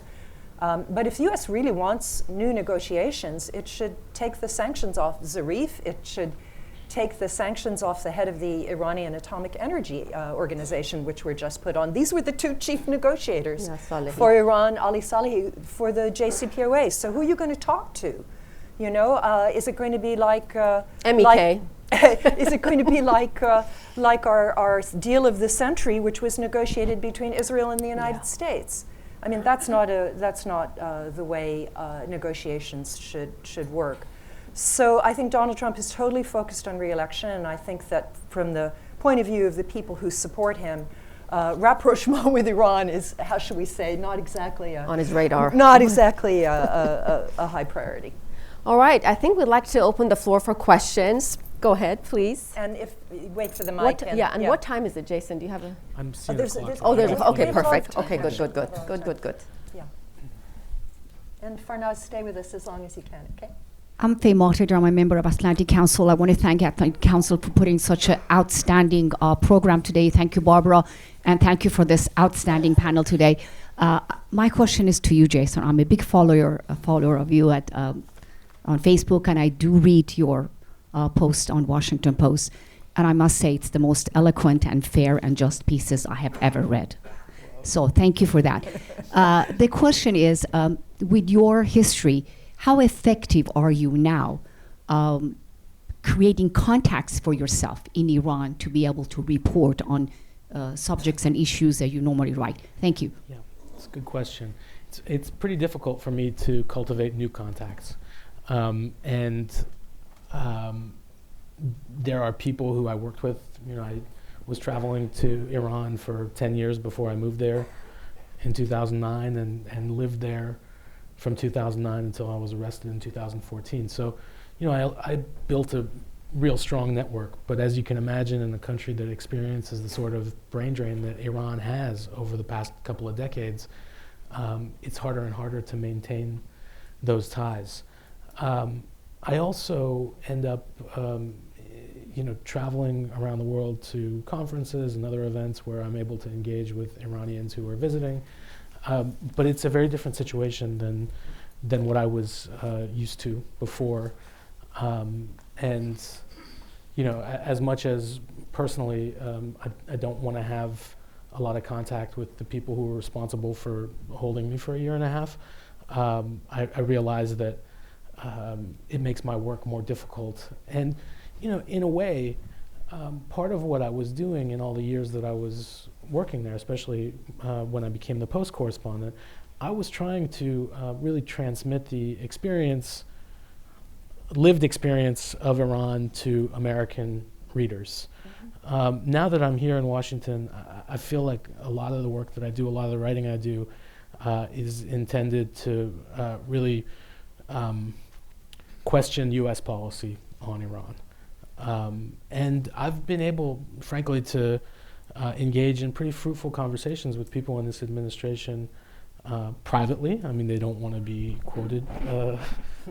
Speaker 4: But if the U.S. really wants new negotiations, it should take the sanctions off Zarif. It should take the sanctions off the head of the Iranian Atomic Energy Organization, which were just put on. These were the two chief negotiators for Iran, Ali Salehi, for the JCPOA. So who are you going to talk to? You know, is it going to be like
Speaker 2: MEK?
Speaker 4: Is it going to be like our deal of the century, which was negotiated between Israel and the United States? I mean, that's not the way negotiations should work. So I think Donald Trump is totally focused on re-election, and I think that from the point of view of the people who support him, rapprochement with Iran is, how should we say, not exactly
Speaker 2: on his radar.
Speaker 4: Not exactly a high priority.
Speaker 2: All right, I think we'd like to open the floor for questions. Go ahead, please.
Speaker 4: And if wait for the mic.
Speaker 2: What time is it, Jason? Do you have a?
Speaker 5: I'm seeing
Speaker 4: there's
Speaker 5: the
Speaker 4: a-
Speaker 5: clock.
Speaker 4: there's-
Speaker 2: There's
Speaker 4: Okay,
Speaker 2: okay,
Speaker 4: we
Speaker 2: perfect.
Speaker 4: have
Speaker 2: Okay,
Speaker 4: time.
Speaker 2: good.
Speaker 4: Yeah. And Farnaz, stay with us as long as you can, okay?
Speaker 7: I'm Faye Moderator. I'm a member of Atlantic Council. I want to thank Atlantic Council for putting such an outstanding program today. Thank you, Barbara, and thank you for this outstanding panel today. My question is to you, Jason. I'm a big follower of you on Facebook, and I do read your post on Washington Post, and I must say it's the most eloquent and fair and just pieces I have ever read. So thank you for that. The question is, with your history, how effective are you now creating contacts for yourself in Iran to be able to report on subjects and issues that you normally write? Thank you.
Speaker 5: Yeah, it's a good question. It's pretty difficult for me to cultivate new contacts. There are people who I worked with. You know, I was traveling to Iran for 10 years before I moved there in 2009 and lived there from 2009 until I was arrested in 2014. So, you know, I built a real strong network. But as you can imagine, in a country that experiences the sort of brain drain that Iran has over the past couple of decades, it's harder and harder to maintain those ties. I also end up, traveling around the world to conferences and other events where I'm able to engage with Iranians who are visiting. But it's a very different situation than what I was used to before. And, you know, as much as personally I don't want to have a lot of contact with the people who were responsible for holding me for a year and a half, I realized that it makes my work more difficult. And, in a way, part of what I was doing in all the years that I was working there, especially when I became the Post correspondent, I was trying to really transmit the lived experience of Iran to American readers. Now that I'm here in Washington, I feel like a lot of the work that I do, a lot of the writing I do, is intended to really question U.S. policy on Iran. And I've been able, frankly, to engage in pretty fruitful conversations with people in this administration privately. I mean, they don't want to be quoted,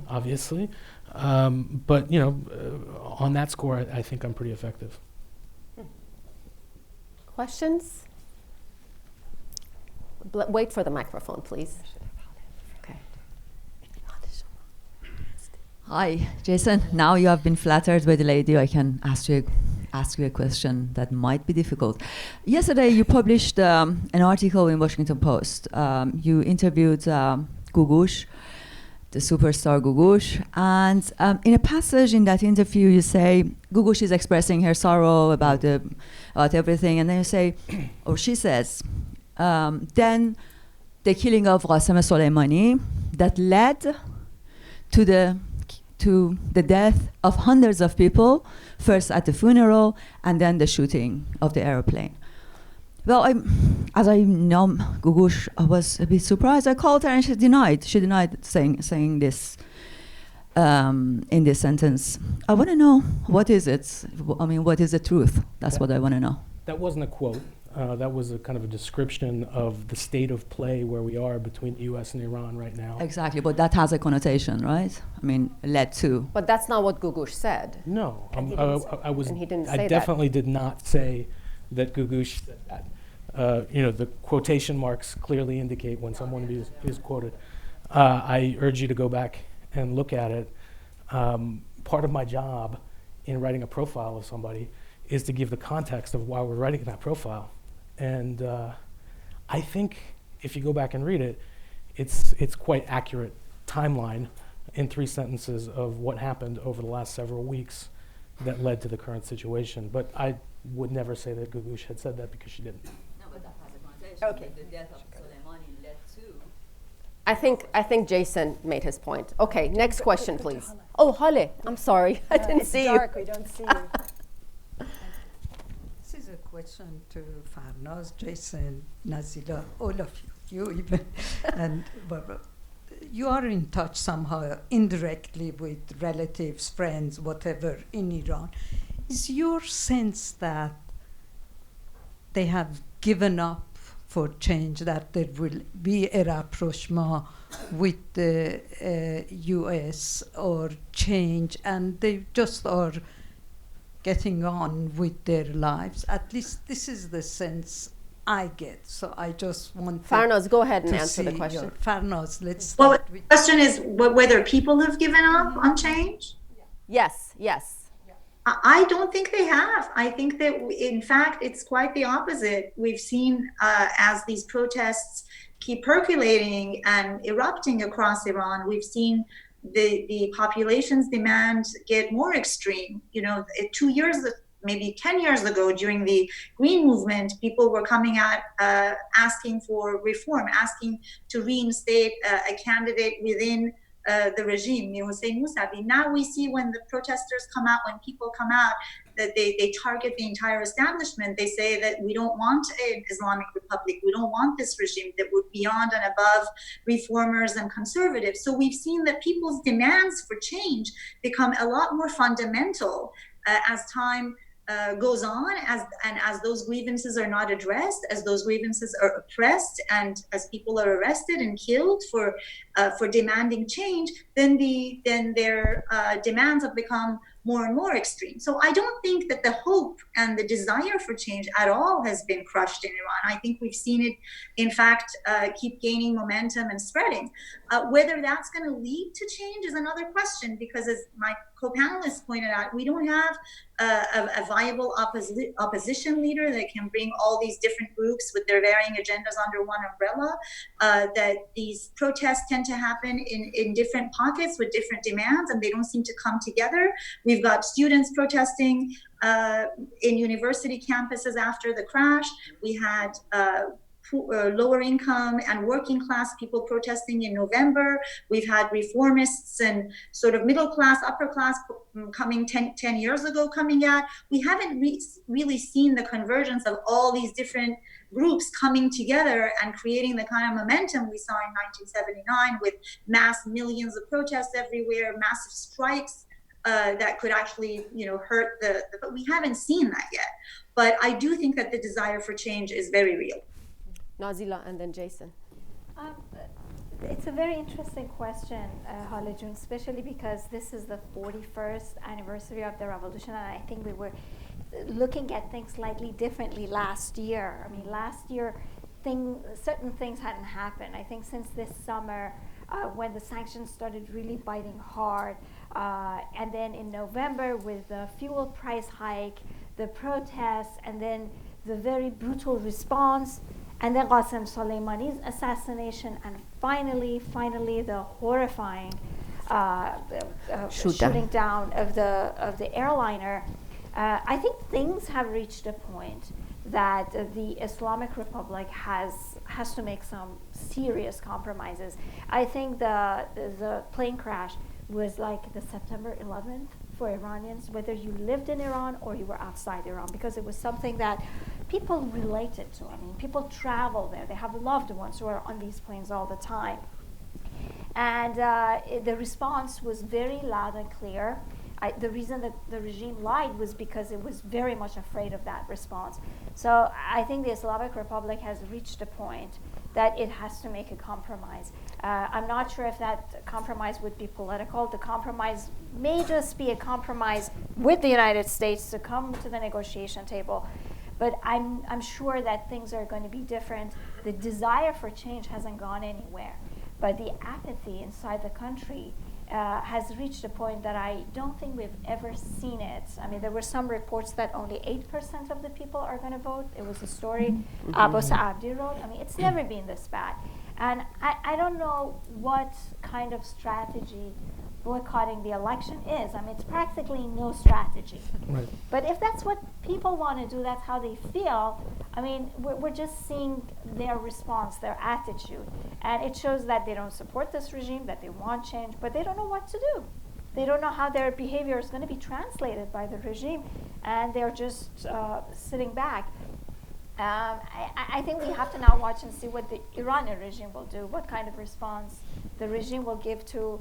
Speaker 5: obviously. But, on that score, I think I'm pretty effective.
Speaker 2: Questions? Wait for the microphone, please. Okay.
Speaker 8: Hi, Jason. Now you have been flattered by the lady. I can ask you a question that might be difficult. Yesterday, you published an article in Washington Post. You interviewed Gugush, the superstar Gugush, and in a passage in that interview, you say Gugush is expressing her sorrow about everything, and then you say, or she says, then the killing of Qasem Soleimani that led to the death of hundreds of people, first at the funeral and then the shooting of the airplane. Well, as I know Gugush, I was a bit surprised. I called her and she denied saying this in this sentence. I want to know, what is it? I mean, what is the truth? That's what I want to know.
Speaker 5: That wasn't a quote. That was a kind of a description of the state of play where we are between the U.S. and Iran right now.
Speaker 8: Exactly, but that has a connotation, right? I mean, led to.
Speaker 2: But that's not what Gugush said.
Speaker 5: No,
Speaker 2: I
Speaker 5: definitely did not say that Gugush said that. The quotation marks clearly indicate when someone is quoted. I urge you to go back and look at it. Part of my job in writing a profile of somebody is to give the context of why we're writing that profile. And I think if you go back and read it, it's quite accurate timeline in 3 sentences of what happened over the last several weeks that led to the current situation. But I would never say that Gugush had said that because she didn't.
Speaker 8: No, but that has a connotation. Okay. The death of Soleimani led to.
Speaker 2: I think Jason made his point. Okay, next question, please. Oh, Hale, I'm sorry, I didn't see you.
Speaker 4: It's dark, we don't see you.
Speaker 9: This is a question to Farnaz, Jason, Nazila, all of you even, and Barbara. You are in touch somehow, indirectly, with relatives, friends, whatever, in Iran. Is your sense that they have given up for change, that there will be a rapprochement with the US or change, and they just are getting on with their lives? At least this is the sense I get. So I just want
Speaker 2: Farnaz, go ahead and answer the question.
Speaker 9: Farnaz, let's
Speaker 3: Well,
Speaker 9: start
Speaker 3: the
Speaker 9: with
Speaker 3: question is whether people have given up on change.
Speaker 2: Yes.
Speaker 3: I don't think they have. I think that, in fact, it's quite the opposite. We've seen as these protests keep percolating and erupting across Iran, we've seen the population's demand get more extreme. 2 years, maybe 10 years ago, during the Green Movement, people were coming out asking for reform, asking to reinstate a candidate within the regime, Hossein Mousavi. Now we see when the protesters come out, when people come out, that they target the entire establishment. They say that we don't want an Islamic Republic. We don't want this regime that would beyond and above reformers and conservatives. So we've seen that people's demands for change become a lot more fundamental as time goes on, as those grievances are not addressed, as those grievances are oppressed, and as people are arrested and killed for demanding change, then their demands have become more and more extreme. So I don't think that the hope and the desire for change at all has been crushed in Iran. I think we've seen it, in fact, keep gaining momentum and spreading. Whether that's going to lead to change is another question, because as my co-panelists pointed out, we don't have a viable opposition leader that can bring all these different groups with their varying agendas under one umbrella. That these protests tend to happen in different pockets with different demands, and they don't seem to come together. We've got students protesting in university campuses after the crash. We had lower income and working class people protesting in November. We've had reformists and sort of middle class, upper class coming 10 years ago coming out. We haven't really seen the convergence of all these different groups coming together and creating the kind of momentum we saw in 1979 with mass millions of protests everywhere, massive strikes that could actually, hurt but we haven't seen that yet. But I do think that the desire for change is very real.
Speaker 2: Nazila and then Jason.
Speaker 6: It's a very interesting question, Hala June, especially because this is the 41st anniversary of the revolution, and I think we were looking at things slightly differently last year. I mean, last year, certain things hadn't happened. I think since this summer, when the sanctions started really biting hard, and then in November with the fuel price hike, the protests, and then the very brutal response, and then Qasem Soleimani's assassination, and finally the horrifying shooting down of the airliner. I think things have reached a point that the Islamic Republic has to make some serious compromises. I think the plane crash was like the September 11th for Iranians, whether you lived in Iran or you were outside Iran, because it was something that people related to. I mean, people travel there. They have loved ones who are on these planes all the time. And the response was very loud and clear. The reason that the regime lied was because it was very much afraid of that response. So I think the Islamic Republic has reached a point that it has to make a compromise. I'm not sure if that compromise would be political. The compromise may just be a compromise with the United States to come to the negotiation table. But I'm sure that things are going to be different. The desire for change hasn't gone anywhere. But the apathy inside the country has reached a point that I don't think we've ever seen it. I mean, there were some reports that only 8% of the people are going to vote. It was a story Abbas Abdi wrote. I mean, it's never been this bad. And I don't know what kind of strategy boycotting the election is. I mean, it's practically no strategy.
Speaker 5: Right.
Speaker 6: But if that's what people want to do, that's how they feel, I mean, we're just seeing their response, their attitude. And it shows that they don't support this regime, that they want change, but they don't know what to do. They don't know how their behavior is going to be translated by the regime, and they're just sitting back. I think we have to now watch and see what the Iranian regime will do, what kind of response the regime will give to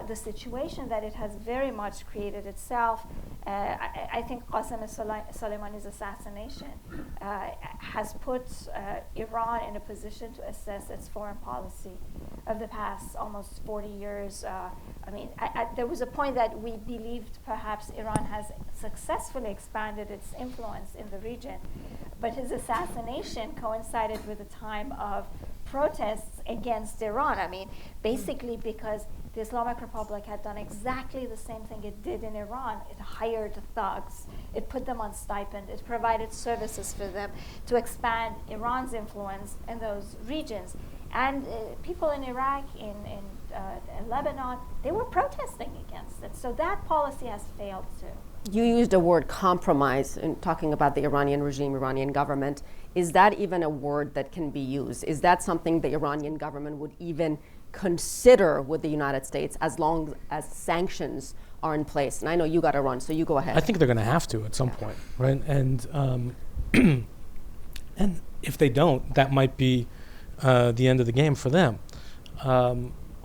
Speaker 6: the situation that it has very much created itself. I think Qasem Soleimani's assassination has put Iran in a position to assess its foreign policy of the past almost 40 years. I mean, there was a point that we believed perhaps Iran has successfully expanded its influence in the region, but his assassination coincided with a time of protests against Iran. I mean, basically because the Islamic Republic had done exactly the same thing it did in Iran. It hired thugs. It put them on stipend. It provided services for them to expand Iran's influence in those regions. And people in Iraq, in Lebanon, they were protesting against it. So that policy has failed too.
Speaker 2: You used the word compromise in talking about the Iranian regime, Iranian government. Is that even a word that can be used? Is that something the Iranian government would even consider with the United States as long as sanctions are in place? And I know you got to run, so you go ahead.
Speaker 5: I think they're going to have to at some point, right? And and if they don't, that might be the end of the game for them.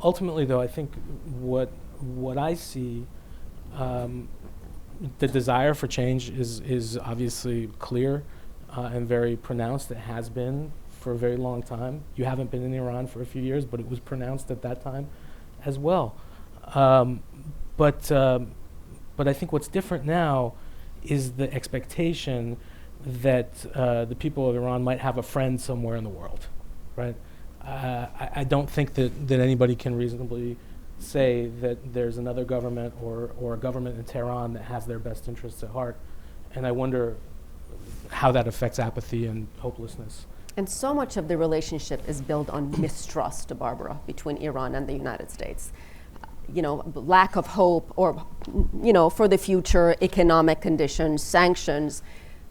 Speaker 5: Ultimately, though, I think what I see, the desire for change is obviously clear and very pronounced. It has been for a very long time. You haven't been in Iran for a few years, but it was pronounced at that time as well. But I think what's different now is the expectation that the people of Iran might have a friend somewhere in the world, right? I don't think that anybody can reasonably say that there's another government or a government in Tehran that has their best interests at heart. And I wonder how that affects apathy and hopelessness.
Speaker 2: And so much of the relationship is built on mistrust, Barbara, between Iran and the United States. Lack of hope or, for the future, economic conditions, sanctions.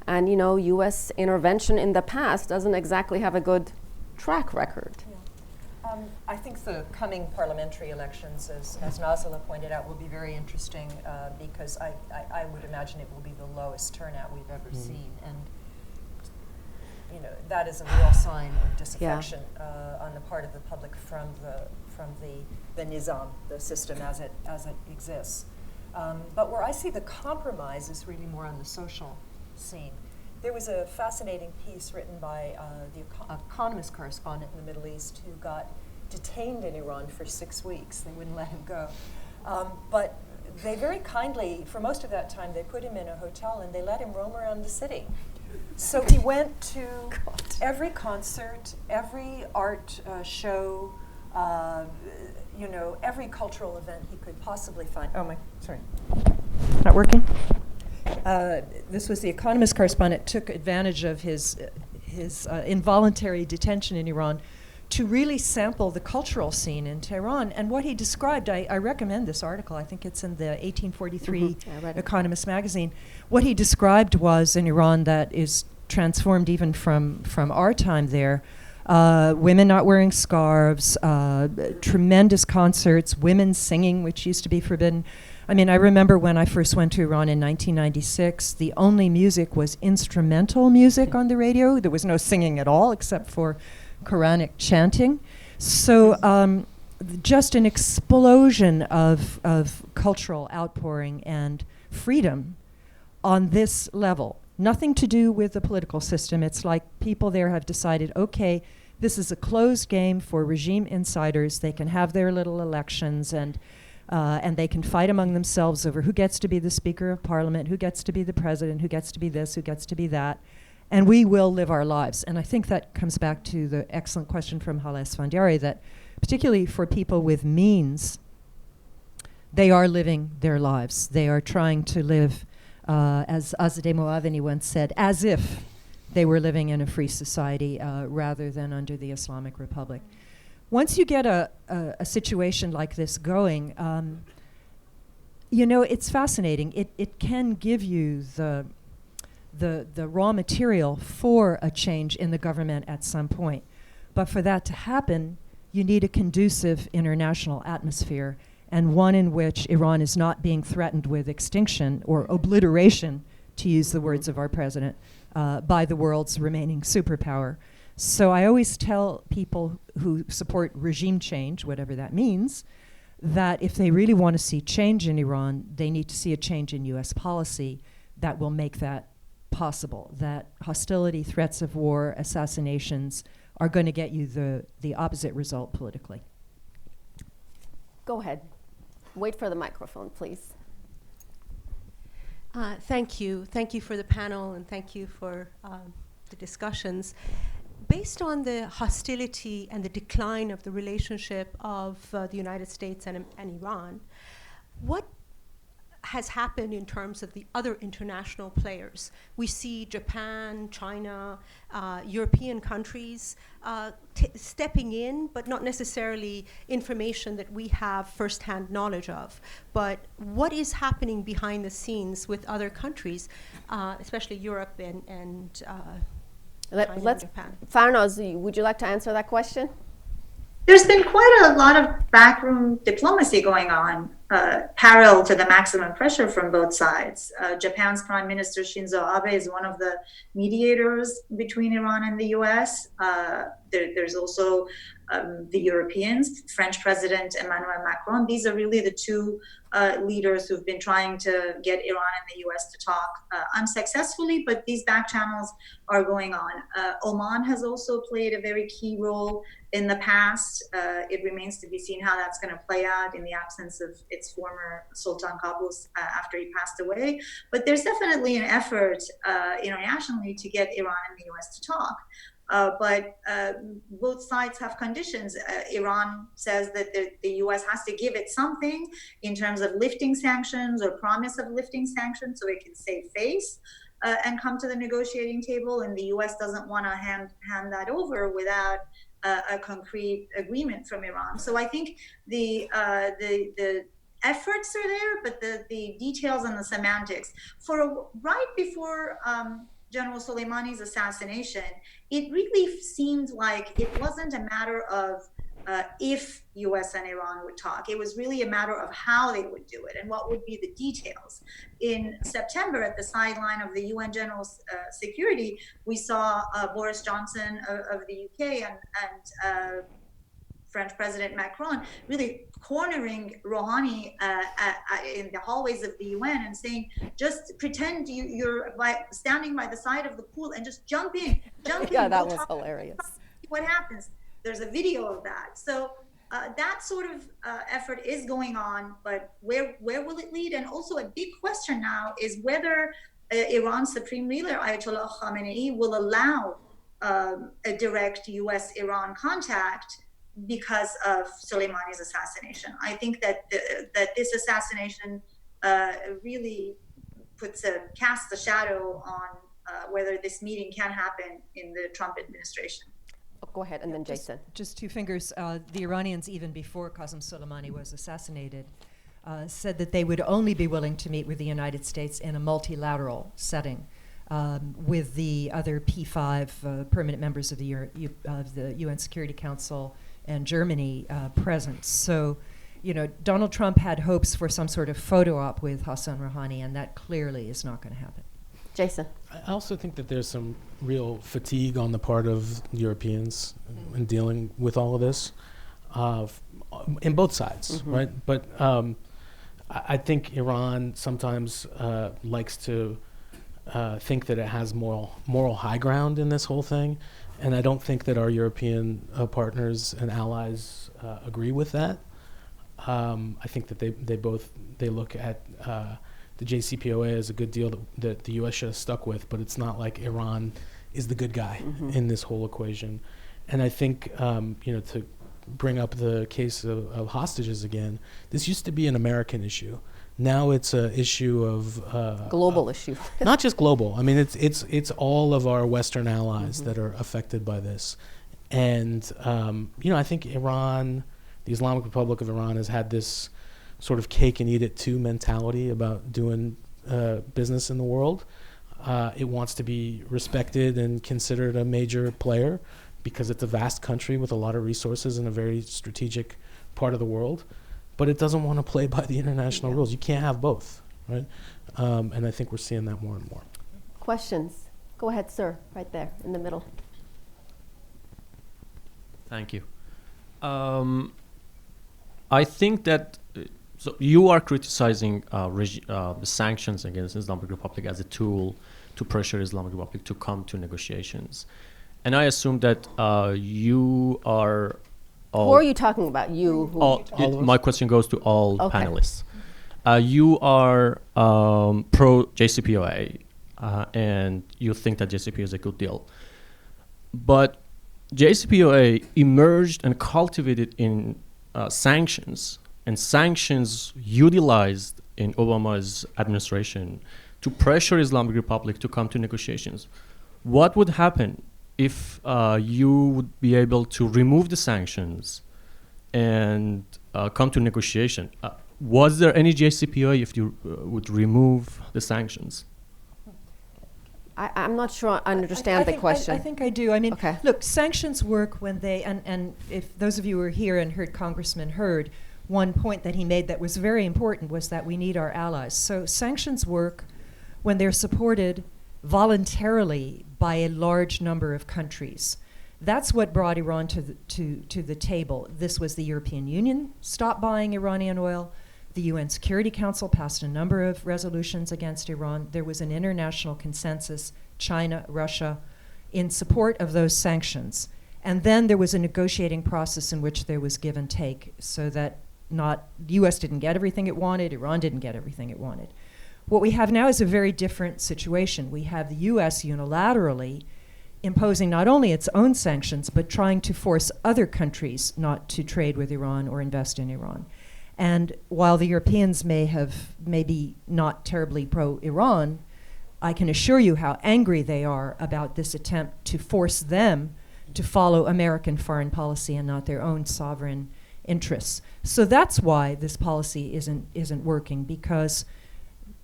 Speaker 2: And, U.S. intervention in the past doesn't exactly have a good track record.
Speaker 1: I think the coming parliamentary elections, as Nazila pointed out, will be very interesting because I would imagine it will be the lowest turnout we've ever seen. And that is a real sign of disaffection on the part of the public from the nizam, the system as it exists. But where I see the compromise is really more on the social scene. There was a fascinating piece written by the Economist correspondent in the Middle East who got detained in Iran for 6 weeks. They wouldn't let him go. But they very kindly, for most of that time, they put him in a hotel and they let him roam around the city. So he went to every concert, every art show, every cultural event he could possibly find. Not working? This was the Economist correspondent, took advantage of his involuntary detention in Iran to really sample the cultural scene in Tehran. And what he described, I recommend this article, I think it's in the 1843 Economist magazine. What he described was in Iran that is transformed even from our time there, women not wearing scarves, tremendous concerts, women singing, which used to be forbidden. I mean, I remember when I first went to Iran in 1996, the only music was instrumental music on the radio. There was no singing at all except for Quranic chanting. So just an explosion of cultural outpouring and freedom on this level. Nothing to do with the political system. It's like people there have decided, okay, this is a closed game for regime insiders. They can have their little elections and they can fight among themselves over who gets to be the Speaker of Parliament, who gets to be the President, who gets to be this, who gets to be that. And we will live our lives. And I think that comes back to the excellent question from Hala Esfandiari, that particularly for people with means, they are living their lives. They are trying to live, as Azadeh Moaveni once said, as if they were living in a free society rather than under the Islamic Republic. Once you get a situation like this going, it's fascinating. It can give you the raw material for a change in the government at some point. But for that to happen, you need a conducive international atmosphere, and one in which Iran is not being threatened with extinction or obliteration, to use the words of our president, by the world's remaining superpower. So I always tell people who support regime change, whatever that means, that if they really want to see change in Iran, they need to see a change in US policy that will make that possible, that hostility, threats of war, assassinations are going to get you the opposite result politically.
Speaker 2: Go ahead. Wait for the microphone, please.
Speaker 10: Thank you. Thank you for the panel and thank you for the discussions. Based on the hostility and the decline of the relationship of the United States and Iran, what has happened in terms of the other international players? We see Japan, China, European countries stepping in, but not necessarily information that we have firsthand knowledge of. But what is happening behind the scenes with other countries, especially Europe and China and Japan?
Speaker 2: Farnaz, would you like to answer that question?
Speaker 3: There's been quite a lot of backroom diplomacy going on, parallel to the maximum pressure from both sides. Japan's Prime Minister Shinzo Abe is one of the mediators between Iran and the US. There's also the Europeans, French President Emmanuel Macron. These are really the two leaders who've been trying to get Iran and the US to talk unsuccessfully, but these back channels are going on. Oman has also played a very key role in the past. It remains to be seen how that's going to play out in the absence of its former Sultan Qaboos after he passed away. But there's definitely an effort internationally to get Iran and the US to talk. But both sides have conditions. Iran says that the US has to give it something in terms of lifting sanctions or promise of lifting sanctions so it can save face and come to the negotiating table. And the US doesn't want to hand that over without a concrete agreement from Iran. So I think the efforts are there, but the details and the semantics. Right before General Soleimani's assassination, it really seemed like it wasn't a matter of if US and Iran would talk. It was really a matter of how they would do it and what would be the details. In September, at the sideline of the UN General Security, we saw Boris Johnson of the UK and French President Macron really cornering Rouhani in the hallways of the UN and saying, just pretend you're standing by the side of the pool and just jump in.
Speaker 2: Yeah, that was hilarious.
Speaker 3: What happens? There's a video of that. So that sort of effort is going on, but where will it lead? And also a big question now is whether Iran's Supreme Leader, Ayatollah Khamenei, will allow a direct US-Iran contact because of Soleimani's assassination. I think that this assassination really casts a shadow on whether this meeting can happen in the Trump administration.
Speaker 2: Oh, go ahead, and then Jason.
Speaker 1: Just two fingers. The Iranians, even before Qasem Soleimani was assassinated, said that they would only be willing to meet with the United States in a multilateral setting with the other P5 permanent members of the UN Security Council and Germany present. So, Donald Trump had hopes for some sort of photo op with Hassan Rouhani, and that clearly is not going to happen.
Speaker 2: Jason.
Speaker 5: I also think that there's some real fatigue on the part of Europeans in dealing with all of this, in both sides, right? But I think Iran sometimes likes to think that it has moral high ground in this whole thing, and I don't think that our European partners and allies agree with that. I think that they look at the JCPOA as a good deal that the U.S. should have stuck with, but it's not like Iran is the good guy in this whole equation. And I think, to bring up the case of hostages again, this used to be an American issue. Now it's an issue of
Speaker 2: global issue.
Speaker 5: Not just global. I mean, it's all of our Western allies that are affected by this. And I think Iran, the Islamic Republic of Iran, has had this sort of cake and eat it too mentality about doing business in the world. It wants to be respected and considered a major player because it's a vast country with a lot of resources in a very strategic part of the world. But it doesn't want to play by the international rules. You can't have both, right? And I think we're seeing that more and more.
Speaker 2: Questions? Go ahead, sir, right there in the middle.
Speaker 11: Thank you. I think that so you are criticizing the sanctions against Islamic Republic as a tool to pressure Islamic Republic to come to negotiations. And I assume that you are all...
Speaker 2: Who are you talking about? You?
Speaker 11: My question goes to all panelists. You are pro-JCPOA, and you think that JCPOA is a good deal. But JCPOA emerged and cultivated in sanctions, and sanctions utilized in Obama's administration to pressure Islamic Republic to come to negotiations. What would happen if you would be able to remove the sanctions and come to negotiation? Was there any JCPOA if you would remove the sanctions?
Speaker 2: I'm not sure I understand the question.
Speaker 1: I think I do. I mean, look, sanctions work when they, and if those of you who were here and heard Congressman Hurd, one point that he made that was very important was that we need our allies. So sanctions work when they're supported voluntarily by a large number of countries. That's what brought Iran to the table. This was the European Union stopped buying Iranian oil. The UN Security Council passed a number of resolutions against Iran. There was an international consensus, China, Russia, in support of those sanctions. And then there was a negotiating process in which there was give and take so that the US didn't get everything it wanted, Iran didn't get everything it wanted. What we have now is a very different situation. We have the US unilaterally imposing not only its own sanctions, but trying to force other countries not to trade with Iran or invest in Iran. And while the Europeans may be not terribly pro-Iran, I can assure you how angry they are about this attempt to force them to follow American foreign policy and not their own sovereign interests. So that's why this policy isn't working, because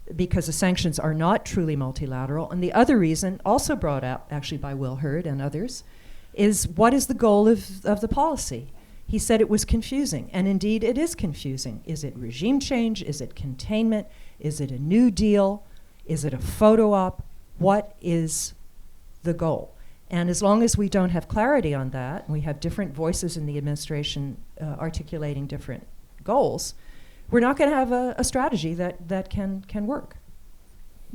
Speaker 1: the sanctions are not truly multilateral. And the other reason, also brought up actually by Will Hurd and others, is what is the goal of the policy? He said it was confusing, and indeed it is confusing. Is it regime change? Is it containment? Is it a new deal? Is it a photo op? What is the goal? And as long as we don't have clarity on that, and we have different voices in the administration articulating different goals, we're not going to have a strategy that can work.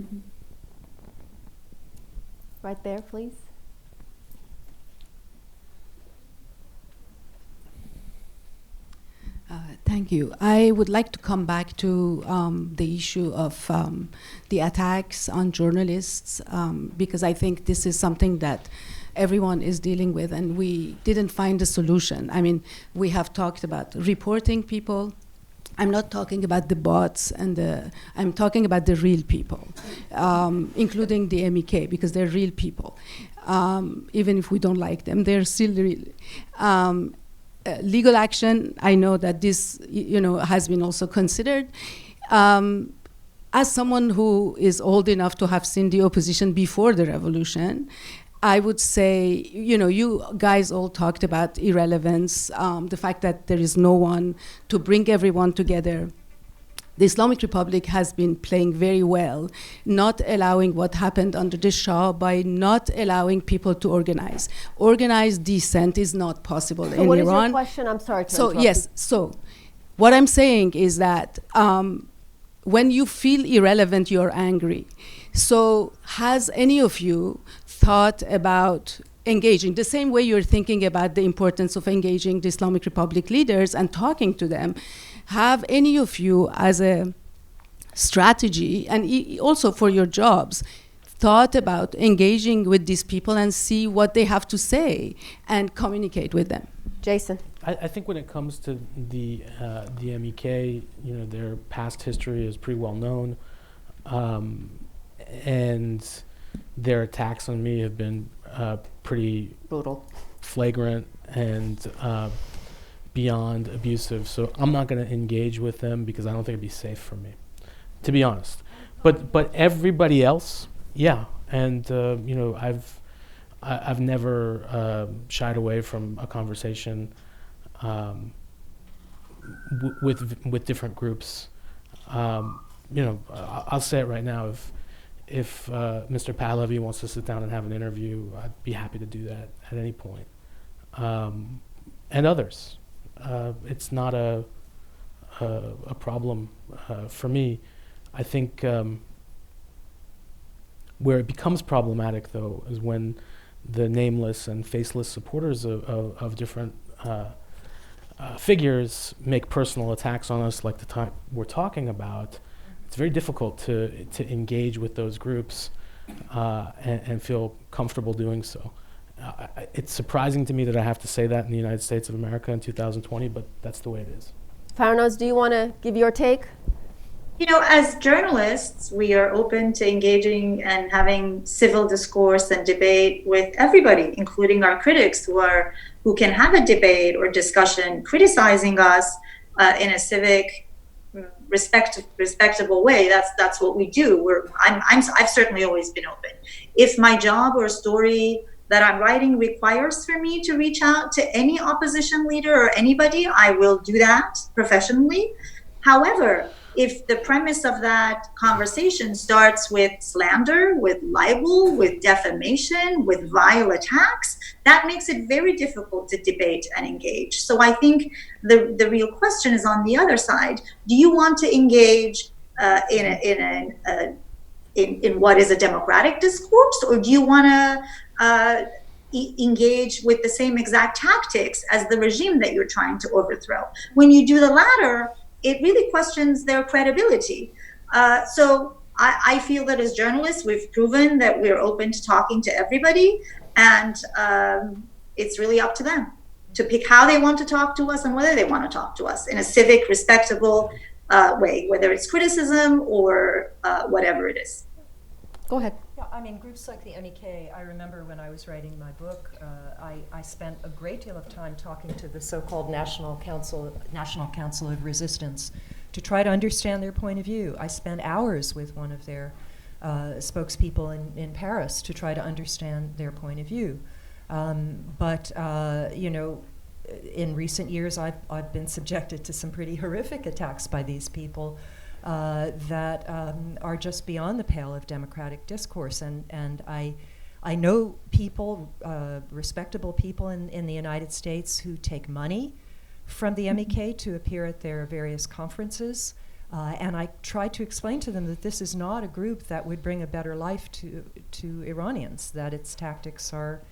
Speaker 2: Mm-hmm. Right there, please.
Speaker 12: Thank you. I would like to come back to the issue of the attacks on journalists, because I think this is something that everyone is dealing with, and we didn't find a solution. I mean, we have talked about reporting people. I'm not talking about the bots I'm talking about the real people, including the MEK, because they're real people. Even if we don't like them, they're still real. Legal action, I know that this, has been also considered. As someone who is old enough to have seen the opposition before the revolution, I would say, you guys all talked about irrelevance, the fact that there is no one to bring everyone together. The Islamic Republic has been playing very well, not allowing what happened under the Shah by not allowing people to organize. Organized dissent is not possible in Iran.
Speaker 2: What is your question? I'm sorry to interrupt.
Speaker 12: Yes, so what I'm saying is that when you feel irrelevant, you're angry. So has any of you thought about engaging the same way you're thinking about the importance of engaging the Islamic Republic leaders and talking to them? Have any of you, as a strategy, and also for your jobs, thought about engaging with these people and see what they have to say and communicate with them?
Speaker 2: Jason.
Speaker 5: I think when it comes to the MEK, their past history is pretty well known, and their attacks on me have been pretty
Speaker 2: brutal,
Speaker 5: flagrant, and beyond abusive. So I'm not going to engage with them because I don't think it'd be safe for me, to be honest. But everybody else, yeah. And I've never shied away from a conversation with different groups. I'll say it right now. If Mr. Pahlavi wants to sit down and have an interview, I'd be happy to do that at any point. And others. It's not a problem for me. I think where it becomes problematic, though, is when the nameless and faceless supporters of different figures make personal attacks on us, like the time we're talking about. It's very difficult to engage with those groups and feel comfortable doing so. It's surprising to me that I have to say that in the United States of America in 2020, but that's the way it is.
Speaker 2: Farnaz, do you want to give your take?
Speaker 3: As journalists, we are open to engaging and having civil discourse and debate with everybody, including our critics who can have a debate or discussion criticizing us in a civic, respectable way. That's what we do. I've certainly always been open. If my job or story that I'm writing requires for me to reach out to any opposition leader or anybody, I will do that professionally. However, if the premise of that conversation starts with slander, with libel, with defamation, with vile attacks, that makes it very difficult to debate and engage. So I think the real question is on the other side. Do you want to engage in what is a democratic discourse, or do you want to engage with the same exact tactics as the regime that you're trying to overthrow? When you do the latter, it really questions their credibility. So I feel that as journalists, we've proven that we're open to talking to everybody. And it's really up to them to pick how they want to talk to us and whether they want to talk to us in a civic, respectable way, whether it's criticism or whatever it is.
Speaker 2: Go ahead.
Speaker 1: Yeah, I mean, groups like the MEK, I remember when I was writing my book, I spent a great deal of time talking to the so-called National Council of Resistance to try to understand their point of view. I spent hours with one of their spokespeople in Paris to try to understand their point of view. But you know, in recent years, I've been subjected to some pretty horrific attacks by these people that are just beyond the pale of democratic discourse. And I know people, respectable people in the United States who take money from the MEK to appear at their various conferences. And I try to explain to them that this is not a group that would bring a better life to Iranians, that its tactics are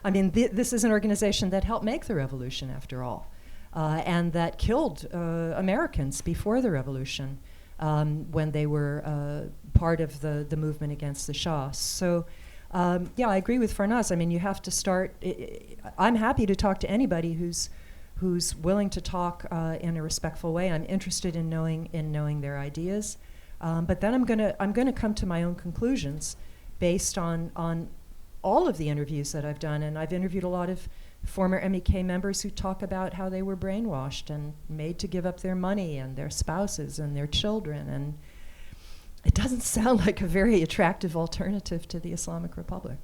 Speaker 1: I mean, this is an organization that helped make the revolution, after all, and that killed Americans before the revolution when they were part of the movement against the Shah. So, yeah, I agree with Farnaz. I mean, you have to start. I'm happy to talk to anybody who's willing to talk in a respectful way. I'm interested in knowing their ideas, but then I'm gonna come to my own conclusions based on all of the interviews that I've done, and I've interviewed a lot of former MEK members who talk about how they were brainwashed and made to give up their money and their spouses and their children, and it doesn't sound like a very attractive alternative to the Islamic Republic.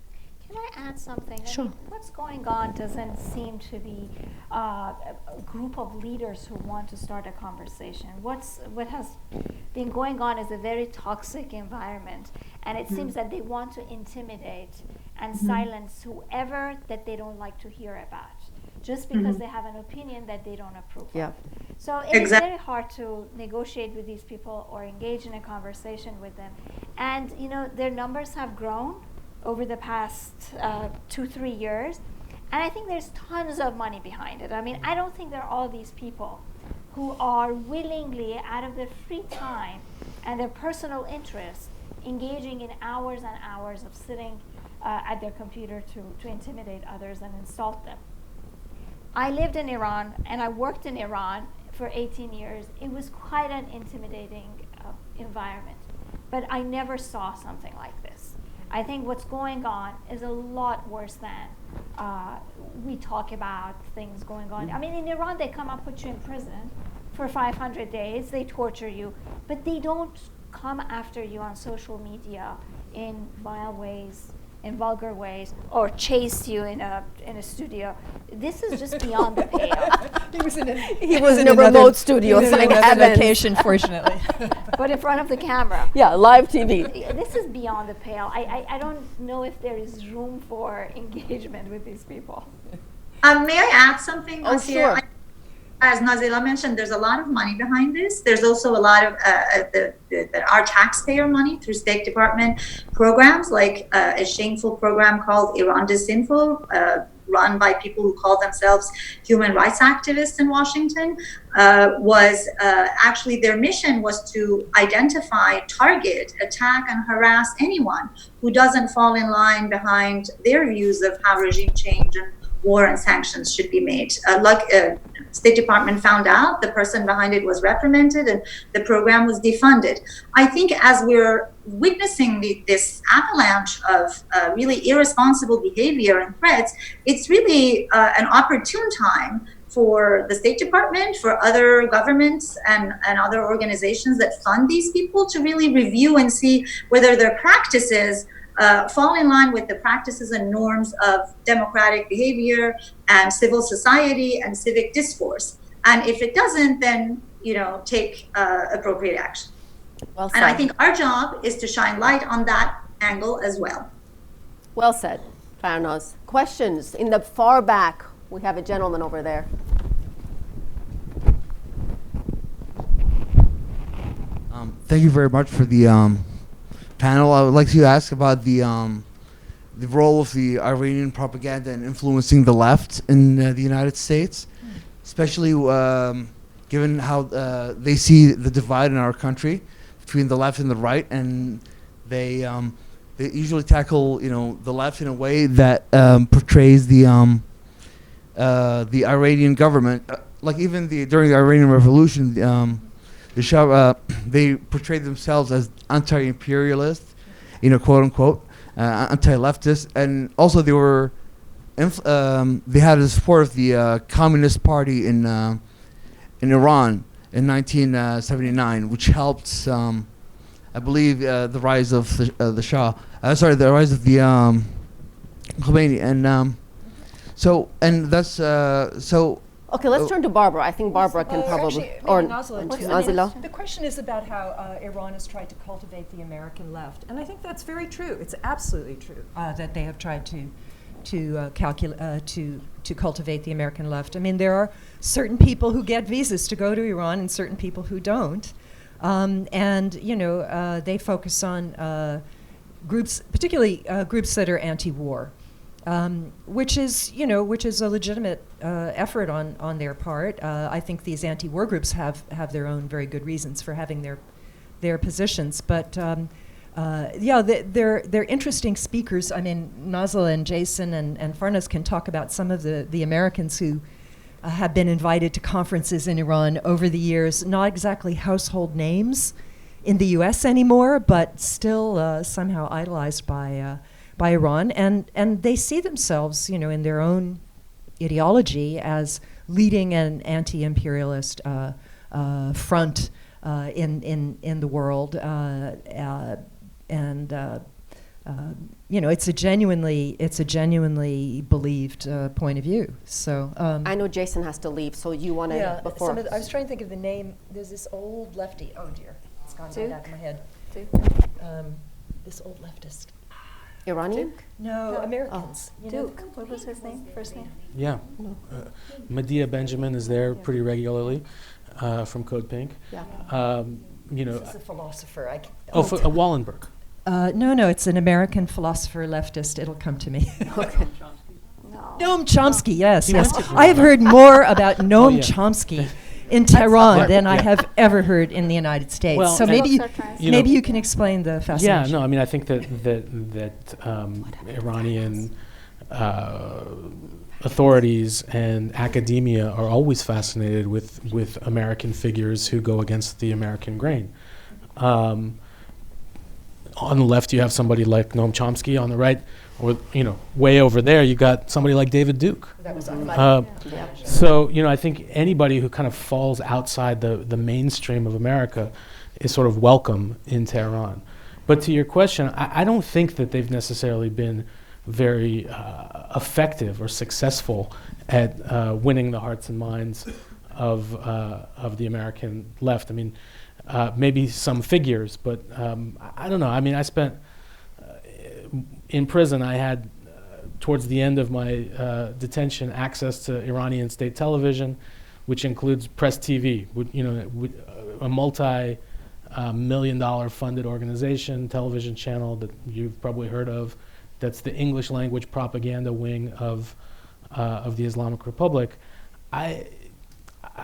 Speaker 6: Can I add something?
Speaker 1: Sure.
Speaker 6: I mean, what's going on doesn't seem to be a group of leaders who want to start a conversation. What has been going on is a very toxic environment, and it seems that they want to intimidate and silence whoever that they don't like to hear about, just because they have an opinion that they don't approve of. So it's very hard to negotiate with these people or engage in a conversation with them. And you know, their numbers have grown over the past 2-3 years, and I think there's tons of money behind it. I mean, I don't think there are all these people who are willingly, out of their free time and their personal interest, engaging in hours and hours of sitting at their computer to intimidate others and insult them. I lived in Iran and I worked in Iran for 18 years. It was quite an intimidating environment, but I never saw something like this. I think what's going on is a lot worse than we talk about things going on. I mean, in Iran, they come and put you in prison for 500 days. They torture you, but they don't come after you on social media in vile ways, in vulgar ways, or chase you in a studio. This is just beyond the pale.
Speaker 2: He was in a remote studio, thank heavens.
Speaker 1: Location, fortunately.
Speaker 6: But in front of the camera.
Speaker 2: Yeah, live TV.
Speaker 6: This is beyond the pale. I don't know if there is room for engagement with these people.
Speaker 3: May I add something?
Speaker 2: Oh, sure.
Speaker 3: As Nazila mentioned, there's a lot of money behind this. There's also a lot of our taxpayer money through State Department programs, like a shameful program called Iran Disinfo, run by people who call themselves human rights activists in Washington. Actually their mission was to identify, target, attack, and harass anyone who doesn't fall in line behind their views of how regime change and war and sanctions should be made. State Department found out, the person behind it was reprimanded, and the program was defunded. I think as we're witnessing this avalanche of really irresponsible behavior and threats, it's really an opportune time for the State Department, for other governments and other organizations that fund these people to really review and see whether their practices fall in line with the practices and norms of democratic behavior and civil society and civic discourse. And if it doesn't, then take appropriate action.
Speaker 2: Well said.
Speaker 3: And I think our job is to shine light on that angle as well.
Speaker 2: Well said, Farnaz. Questions in the far back? We have a gentleman over there.
Speaker 13: Thank you very much for the panel. I would like to ask about the role of the Iranian propaganda in influencing the left in the United States, especially given how they see the divide in our country between the left and the right, and they they usually tackle, the left in a way that portrays the Iranian government, like even during the Iranian Revolution, the Shah, they portrayed themselves as anti-imperialist, quote unquote, anti-leftist, and also they were, they had the support of the Communist Party in Iran in 1979, which helped, I believe, the rise of the Shah. The rise of the Khomeini, and so.
Speaker 2: Okay, let's turn to Barbara. I think Barbara can probably, or Nazila.
Speaker 4: The question is about how Iran has tried to cultivate the American left, and I think that's very true. It's absolutely true that they have tried to cultivate the American left. I mean, there are certain people who get visas to go to Iran, and certain people who don't, and they focus on groups, particularly groups that are anti-war. Which is a legitimate effort on their part. I think these anti-war groups have their own very good reasons for having their positions. But they're interesting speakers. I mean, Nazila and Jason and Farnaz can talk about some of the Americans who have been invited to conferences in Iran over the years. Not exactly household names in the U.S. anymore, but still somehow idolized by Iran, and they see themselves, in their own ideology as leading an anti-imperialist front in the world, it's a genuinely believed point of view. So
Speaker 2: I know Jason has to leave, so you want to before.
Speaker 4: I was trying to think of the name. There's this old lefty. Oh dear, it's gone right out of my head. This old leftist.
Speaker 2: Iranian?
Speaker 4: No, Americans.
Speaker 6: Duke. What was his name? First name?
Speaker 5: Yeah. Medea Benjamin is there pretty regularly from Code Pink.
Speaker 2: Yeah.
Speaker 4: This is a philosopher.
Speaker 5: Wallenberg.
Speaker 1: No, it's an American philosopher, leftist. It'll come to me.
Speaker 2: Okay.
Speaker 1: Noam Chomsky, yes. I have heard more about Noam Chomsky in Tehran than I have ever heard in the United States.
Speaker 5: Well,
Speaker 1: so maybe you can explain the fascination.
Speaker 5: Yeah, no, I mean, I think that Iranian authorities and academia are always fascinated with American figures who go against the American grain. On the left, you have somebody like Noam Chomsky. On the right, or way over there, you got somebody like David Duke.
Speaker 4: That was on
Speaker 5: So I think anybody who kind of falls outside the mainstream of America is sort of welcome in Tehran. But to your question, I don't think that they've necessarily been very effective or successful at winning the hearts and minds of the American left. I mean, maybe some figures, but I don't know. I mean, I spent in prison. I had towards the end of my detention access to Iranian state television, which includes Press TV, a multi-million-dollar funded organization, television channel that you've probably heard of. That's the English language propaganda wing of the Islamic Republic. I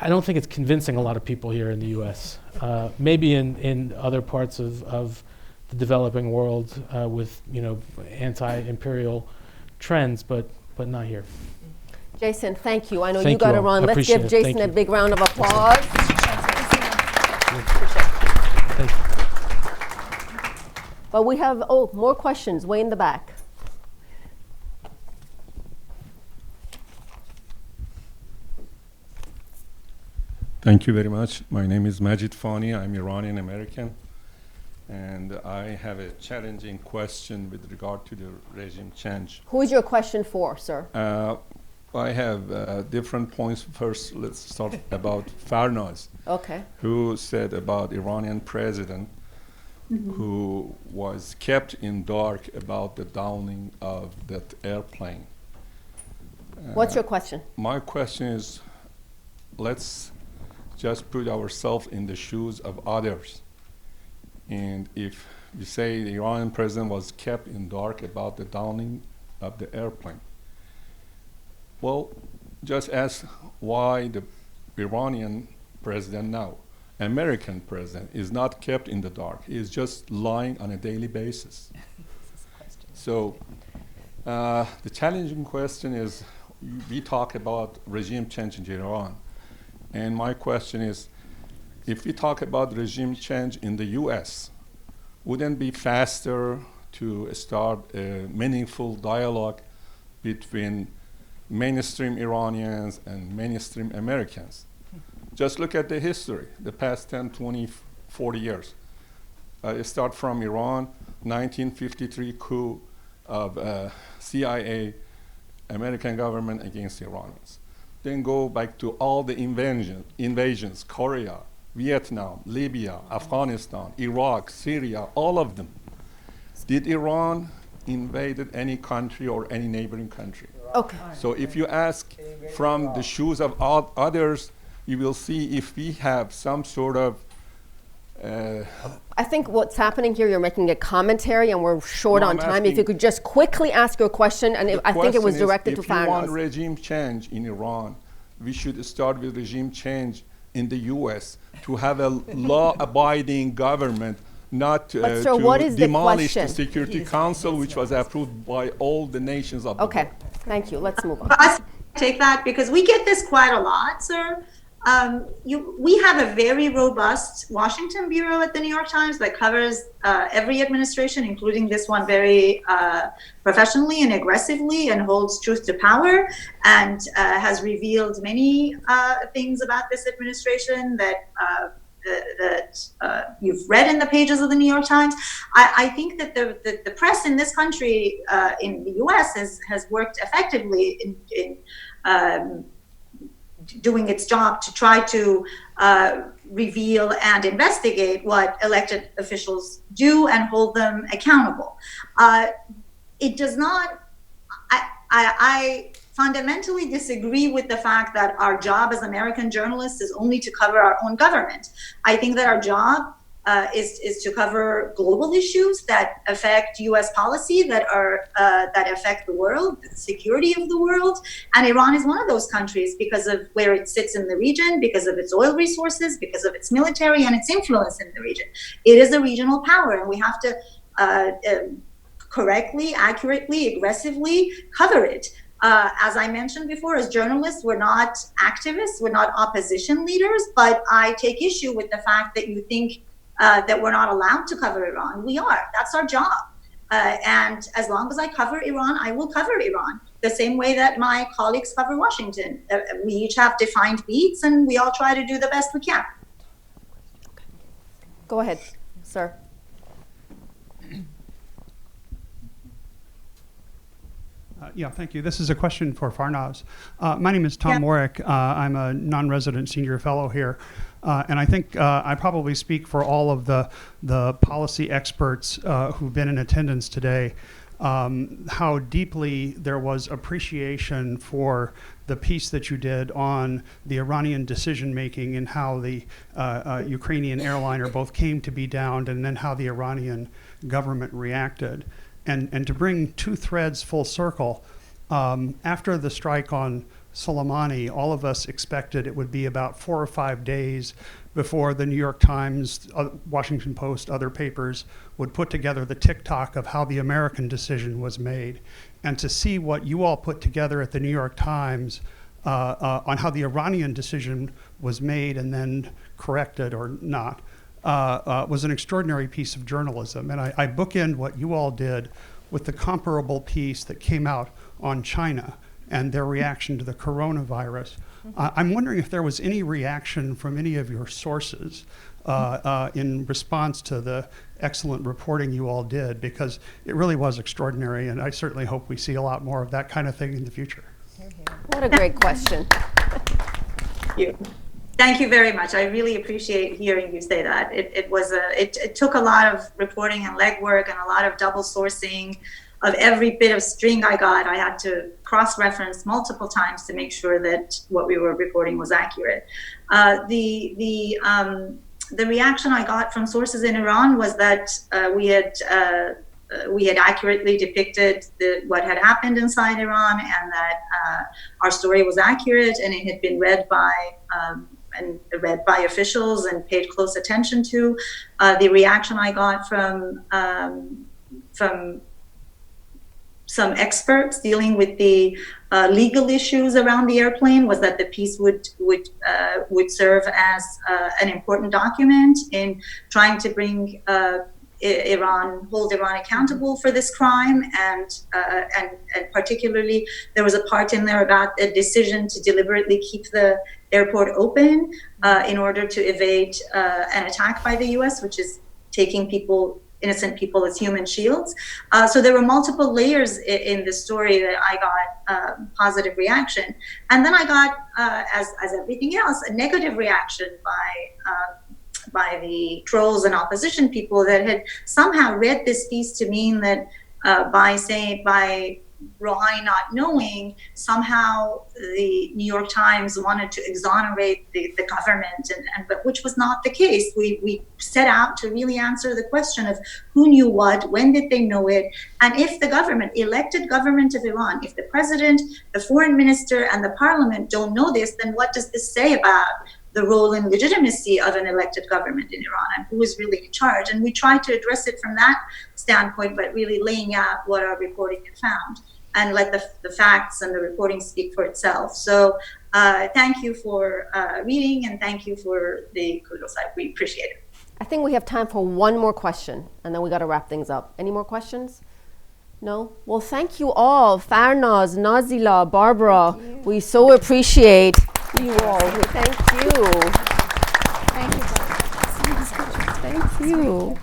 Speaker 5: don't think it's convincing a lot of people here in the U.S. Maybe in other parts of the developing world with anti-imperial trends, but not here.
Speaker 2: Jason, thank you. I know
Speaker 5: Thank
Speaker 2: you got to
Speaker 5: all.
Speaker 2: run. Let's give Jason a big round of applause.
Speaker 5: Thank you.
Speaker 2: But we have more questions way in the back.
Speaker 14: Thank you very much. My name is Majid Fani. I'm Iranian American. And I have a challenging question with regard to the regime change.
Speaker 2: Who is your question for, sir?
Speaker 14: I have different points. First, let's start about Farnaz, who said about Iranian president who was kept in dark about the downing of that airplane.
Speaker 2: What's your question?
Speaker 14: My question is, let's just put ourselves in the shoes of others. And if you say the Iranian president was kept in dark about the downing of the airplane, well, just ask why the Iranian president now, American president, is not kept in the dark. He is just lying on a daily basis. So the challenging question is, we talk about regime change in Iran. And my question is, if we talk about regime change in the US, wouldn't it be faster to start a meaningful dialogue between mainstream Iranians and mainstream Americans? Just look at the history, the past 10, 20, 40 years. Start from Iran, 1953 coup of CIA, American government against Iranians. Then go back to all the invasions, Korea, Vietnam, Libya, Afghanistan, Iraq, Syria, all of them. Did Iran invaded any country or any neighboring country?
Speaker 2: Okay.
Speaker 14: So if you ask from the shoes of others, you will see if we have some sort of
Speaker 2: I think what's happening here, you're making a commentary and we're short
Speaker 14: No,
Speaker 2: on
Speaker 14: I'm
Speaker 2: time. If you could just quickly ask your question, and I think it was directed to
Speaker 14: If you want
Speaker 2: Farnaz.
Speaker 14: regime change in Iran, we should start with regime change in the US to have a law-abiding government, not
Speaker 2: But sir, what
Speaker 14: to
Speaker 2: is the
Speaker 14: demolish the
Speaker 2: question?
Speaker 14: Security Council, which was approved by all the nations of the
Speaker 2: Okay,
Speaker 14: world.
Speaker 2: thank you. Let's move on.
Speaker 3: I'll take that because we get this quite a lot, sir. We have a very robust Washington bureau at the New York Times that covers every administration, including this one, very professionally and aggressively, and holds truth to power, and has revealed many things about this administration that you've read in the pages of the New York Times. I think that the press in this country, in the U.S., has worked effectively in doing its job to try to reveal and investigate what elected officials do and hold them accountable. It does not, I fundamentally disagree with the fact that our job as American journalists is only to cover our own government. I think that our job is to cover global issues that affect U.S. policy, that affect the world, the security of the world. And Iran is one of those countries because of where it sits in the region, because of its oil resources, because of its military and its influence in the region. It is a regional power, and we have to correctly, accurately, aggressively cover it. As I mentioned before, as journalists, we're not activists, we're not opposition leaders, but I take issue with the fact that you think that we're not allowed to cover Iran. We are. That's our job. And as long as I cover Iran, I will cover Iran the same way that my colleagues cover Washington. We each have defined beats, and we all try to do the best we can.
Speaker 2: Go ahead, sir.
Speaker 15: Yeah, thank you. This is a question for Farnaz. My name is Tom Warwick. I'm a non-resident senior fellow here. And I think I probably speak for all of the policy experts who've been in attendance today, how deeply there was appreciation for the piece that you did on the Iranian decision-making and how the Ukrainian airliner both came to be downed and then how the Iranian government reacted. And to bring two threads full circle, after the strike on Soleimani, all of us expected it would be about 4 or 5 days before the New York Times, Washington Post, other papers would put together the tick-tock of how the American decision was made. And to see what you all put together at the New York Times on how the Iranian decision was made and then corrected or not was an extraordinary piece of journalism. And I bookend what you all did with the comparable piece that came out on China and their reaction to the coronavirus. I'm wondering if there was any reaction from any of your sources in response to the excellent reporting you all did, because it really was extraordinary, and I certainly hope we see a lot more of that kind of thing in the future.
Speaker 2: What a great question.
Speaker 3: Thank you. Thank you very much. I really appreciate hearing you say that. It took a lot of reporting and legwork and a lot of double sourcing of every bit of string I got. I had to cross-reference multiple times to make sure that what we were reporting was accurate. The reaction I got from sources in Iran was that we had accurately depicted what had happened inside Iran, and that our story was accurate, and it had been read by officials and paid close attention to. The reaction I got from some experts dealing with the legal issues around the airplane was that the piece would serve as an important document in trying to bring hold Iran accountable for this crime, and particularly there was a part in there about a decision to deliberately keep the airport open in order to evade an attack by the U.S., which is taking innocent people as human shields. So there were multiple layers in the story that I got positive reaction. And then I got, as everything else, a negative reaction by the trolls and opposition people that had somehow read this piece to mean that by Rouhani not knowing, somehow the New York Times wanted to exonerate the government, but which was not the case. We set out to really answer the question of who knew what, when did they know it, and if the government, elected government of Iran, if the president, the foreign minister, and the parliament don't know this, then what does this say about the role and legitimacy of an elected government in Iran and who is really in charge? And we tried to address it from that standpoint, but really laying out what our reporting had found and let the facts and the reporting speak for itself. So thank you for reading, and thank you for the kudos. We appreciate it.
Speaker 2: I think we have time for one more question, and then we got to wrap things up. Any more questions? No? Well, thank you all. Farnaz, Nazila, Barbara, we so appreciate you all. Thank you.
Speaker 6: Thank you, Barbara.
Speaker 2: Thank you.